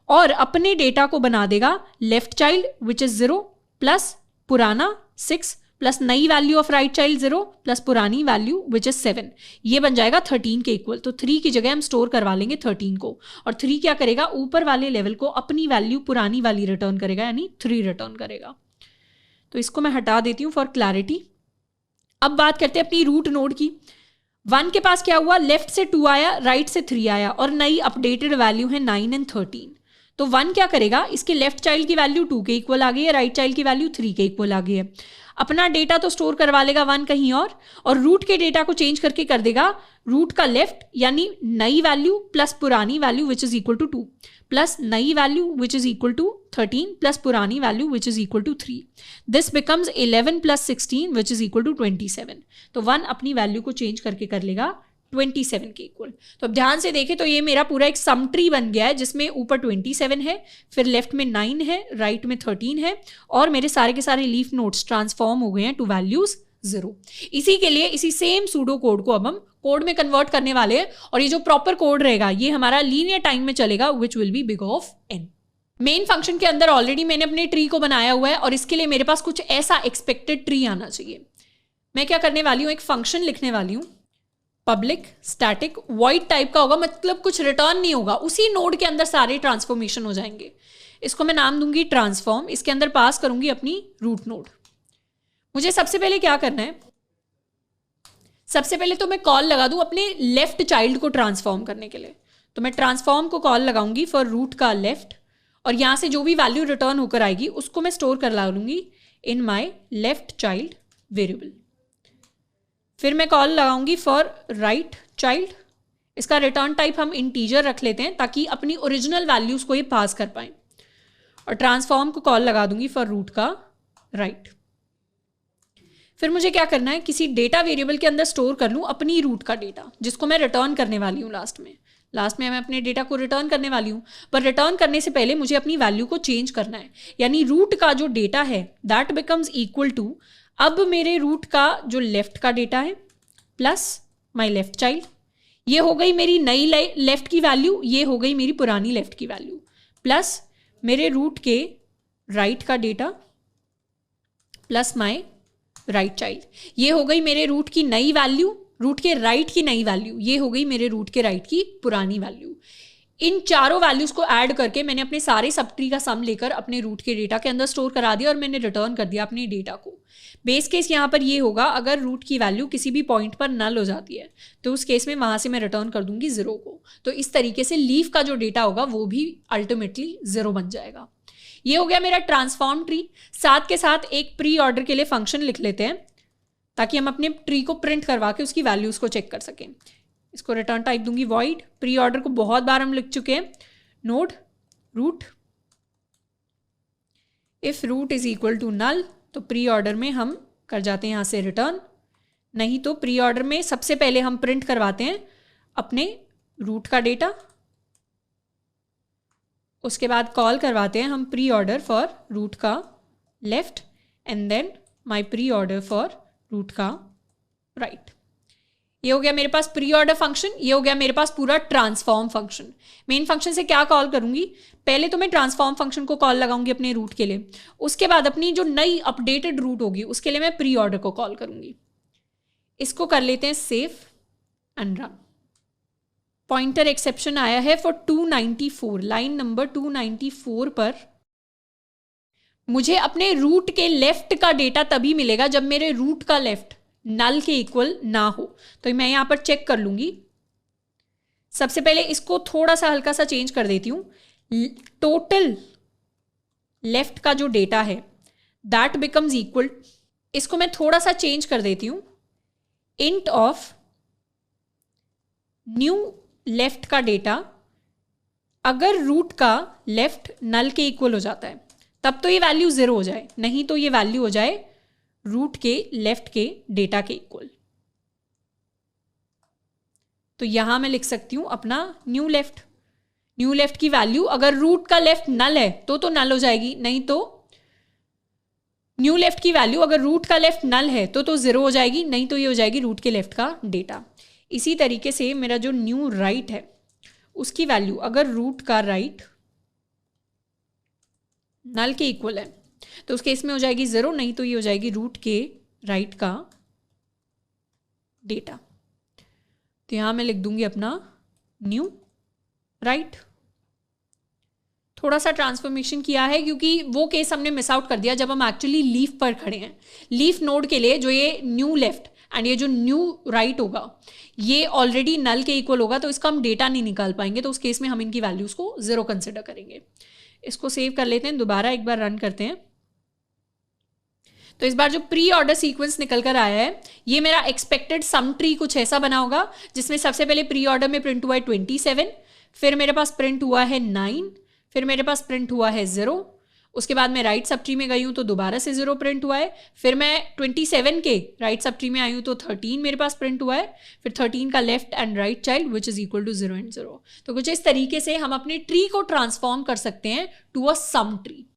और अपने डेटा को बना देगा left child which is 0 plus पुराना 6 प्लस नई value of right child 0 plus पुरानी वैल्यू विच इज 7। ये बन जाएगा 13 के इक्वल। तो 3 की जगह हम स्टोर करवा लेंगे 13 को, और 3 क्या करेगा, ऊपर वाले लेवल को अपनी वैल्यू पुरानी वाली रिटर्न करेगा, यानी 3 रिटर्न करेगा। तो इसको मैं हटा देती हूँ फॉर क्लैरिटी। अब बात करते हैं अपनी रूट नोड की। 1 के पास क्या हुआ, लेफ्ट से 2 आया, राइट से 3 आया, और नई अपडेटेड वैल्यू है 9 एंड 13। तो 1 क्या करेगा, इसके लेफ्ट चाइल्ड की वैल्यू 2 के इक्वल आ गई है, राइट चाइल्ड की वैल्यू 3 के इक्वल आ गई है। अपना डेटा तो स्टोर करवा लेगा 1 कहीं और रूट के डेटा को चेंज करके कर देगा रूट का लेफ्ट, यानी नई वैल्यू प्लस पुरानी value which is equal to 2 plus नई value which is equal to 13 plus पुरानी value which is equal to 3। This becomes 11 plus 16 which is equal to 27। तो 1 अपनी वैल्यू को चेंज करके कर लेगा 27 के इक्वल। तो अब ध्यान से देखें तो ये मेरा पूरा एक सम ट्री बन गया है जिसमें ऊपर 27 है, फिर लेफ्ट में 9 है, राइट में 13 है, और मेरे सारे के सारे लीफ नोड्स ट्रांसफॉर्म हो गए हैं टू वैल्यूज 0। इसी के लिए इसी सेम सूडो कोड को अब हम कोड में कन्वर्ट करने वाले हैं, और ये जो प्रॉपर कोड रहेगा ये हमारा लीनियर टाइम में चलेगा which will be big of n। Main function के अंदर ऑलरेडी मैंने अपने ट्री को बनाया हुआ है, और इसके लिए मेरे पास कुछ ऐसा एक्सपेक्टेड ट्री आना चाहिए। मैं क्या करने वाली हूँ, एक फंक्शन लिखने वाली हूँ पब्लिक स्टैटिक वॉइड टाइप का होगा, मतलब कुछ रिटर्न नहीं होगा, उसी नोड के अंदर सारे ट्रांसफॉर्मेशन हो जाएंगे। इसको मैं नाम दूंगी ट्रांसफॉर्म, इसके अंदर पास करूंगी अपनी रूट नोड। मुझे सबसे पहले क्या करना है, सबसे पहले तो मैं कॉल लगा दूं अपने लेफ्ट चाइल्ड को ट्रांसफॉर्म करने के लिए। तो मैं ट्रांसफॉर्म को कॉल लगाऊंगी फॉर रूट का लेफ्ट, और यहां से जो भी वैल्यू रिटर्न होकर आएगी उसको मैं स्टोर कर ला लूंगी इन माई लेफ्ट चाइल्ड वेरिएबल। फिर मैं कॉल लगाऊंगी फॉर राइट चाइल्ड, इसका रिटर्न टाइप हम इंटीजर रख लेते हैं ताकि अपनी ओरिजिनल वैल्यूज को ये पास कर पाए। और ट्रांसफॉर्म को कॉल लगा दूंगी फॉर रूट का राइट। फिर मुझे क्या करना है, किसी डेटा वेरिएबल के अंदर स्टोर कर लूँ अपनी रूट का डेटा, जिसको मैं रिटर्न करने वाली हूँ लास्ट में मैं अपने डेटा को रिटर्न करने वाली हूँ। पर रिटर्न करने से पहले मुझे अपनी वैल्यू को चेंज करना है, यानी रूट का जो डेटा है दैट बिकम्स इक्वल टू, अब मेरे रूट का जो लेफ्ट का डेटा है प्लस माई लेफ्ट चाइल्ड, ये हो गई मेरी नई लेफ्ट की वैल्यू, ये हो गई मेरी पुरानी लेफ्ट की वैल्यू, प्लस मेरे रूट के राइट का data plus my right child, ये हो गई मेरे रूट की नई वैल्यू, रूट के राइट की नई वैल्यू, ये हो गई मेरे रूट के राइट की पुरानी वैल्यू। इन चारों वैल्यूज को ऐड करके मैंने अपने सारे सब ट्री का सम लेकर अपने रूट के डेटा के अंदर स्टोर करा दिया और मैंने रिटर्न कर दिया अपने डेटा को। बेस केस यहाँ पर ये होगा, अगर रूट की वैल्यू किसी भी पॉइंट पर नल हो जाती है तो उस केस में वहां से मैं रिटर्न कर दूंगी 0 को। तो इस तरीके से लीफ का जो डेटा होगा वो भी अल्टीमेटली 0 बन जाएगा। ये हो गया मेरा ट्रांसफॉर्म ट्री। साथ के साथ एक प्री ऑर्डर के लिए फंक्शन लिख लेते हैं ताकि हम अपने ट्री को प्रिंट करवा के उसकी वैल्यूज को चेक कर सकें। इसको रिटर्न टाइप दूंगी वॉइड, प्री ऑर्डर को बहुत बार हम लिख चुके हैं, node root, if root is equal to null तो प्री ऑर्डर में हम कर जाते हैं यहां से रिटर्न, नहीं तो प्री ऑर्डर में सबसे पहले हम प्रिंट करवाते हैं अपने रूट का डेटा, उसके बाद कॉल करवाते हैं हम प्री ऑर्डर फॉर रूट का left and then my pre order for root का राइट। ये हो गया मेरे पास प्री ऑर्डर फंक्शन, ये हो गया मेरे पास पूरा ट्रांसफॉर्म फंक्शन। मेन फंक्शन से क्या कॉल करूंगी, पहले तो मैं ट्रांसफॉर्म फंक्शन को कॉल लगाऊंगी अपने रूट के लिए, उसके बाद अपनी जो नई अपडेटेड रूट होगी उसके लिए मैं प्री ऑर्डर को कॉल करूंगी। इसको कर लेते हैं save and run. Pointer exception आया है फॉर 294, लाइन नंबर 294 पर मुझे अपने रूट के लेफ्ट का डेटा तभी मिलेगा जब मेरे रूट का लेफ्ट नल के इक्वल ना हो। तो मैं यहां पर चेक कर लूंगी। सबसे पहले इसको थोड़ा सा हल्का सा चेंज कर देती हूं, टोटल लेफ्ट का जो डेटा है दैट बिकम्स इक्वल, इसको मैं थोड़ा सा चेंज कर देती हूं, इंट ऑफ न्यू लेफ्ट का डेटा, अगर रूट का लेफ्ट नल के इक्वल हो जाता है तब तो ये वैल्यू 0 हो जाए, नहीं तो ये वैल्यू हो जाए रूट के लेफ्ट के डेटा के इक्वल। तो यहां मैं लिख सकती हूं अपना न्यू लेफ्ट की वैल्यू, अगर रूट का लेफ्ट नल है तो नल हो जाएगी, नहीं तो न्यू लेफ्ट की वैल्यू अगर रूट का लेफ्ट नल है तो 0 हो जाएगी, नहीं तो ये हो जाएगी रूट के लेफ्ट का डेटा। इसी तरीके से मेरा जो न्यू राइट है उसकी वैल्यू अगर रूट का राइट नल के इक्वल है तो उस केस में हो जाएगी 0, नहीं तो ये हो जाएगी रूट के राइट का डेटा। तो यहां मैं लिख दूंगी अपना न्यू राइट। थोड़ा सा ट्रांसफॉर्मेशन किया है क्योंकि वो केस हमने मिस आउट कर दिया जब हम एक्चुअली लीफ पर खड़े हैं। लीफ नोड के लिए जो ये न्यू लेफ्ट एंड ये जो न्यू राइट होगा ये ऑलरेडी नल के इक्वल होगा, तो इसका हम डेटा नहीं निकाल पाएंगे, तो उस केस में हम इनकी वैल्यूज को 0 कंसिडर करेंगे। इसको सेव कर लेते हैं, दोबारा एक बार रन करते हैं। तो इस बार जो प्री ऑर्डर सीक्वेंस निकल कर आया है ये मेरा एक्सपेक्टेड सम ट्री कुछ ऐसा बना होगा, जिसमें सबसे पहले प्री ऑर्डर में प्रिंट हुआ है 27, फिर मेरे पास प्रिंट हुआ है 9, फिर मेरे पास प्रिंट हुआ है 0, उसके बाद मैं राइट सब ट्री में गई हूँ तो दोबारा से 0 प्रिंट हुआ है, फिर मैं 27 के राइट सब ट्री में आई हूँ तो 13 मेरे पास प्रिंट हुआ है, फिर 13 का left and right child which is equal to 0 and 0। तो कुछ इस तरीके से हम अपने ट्री को ट्रांसफॉर्म कर सकते हैं टू अ सम ट्री।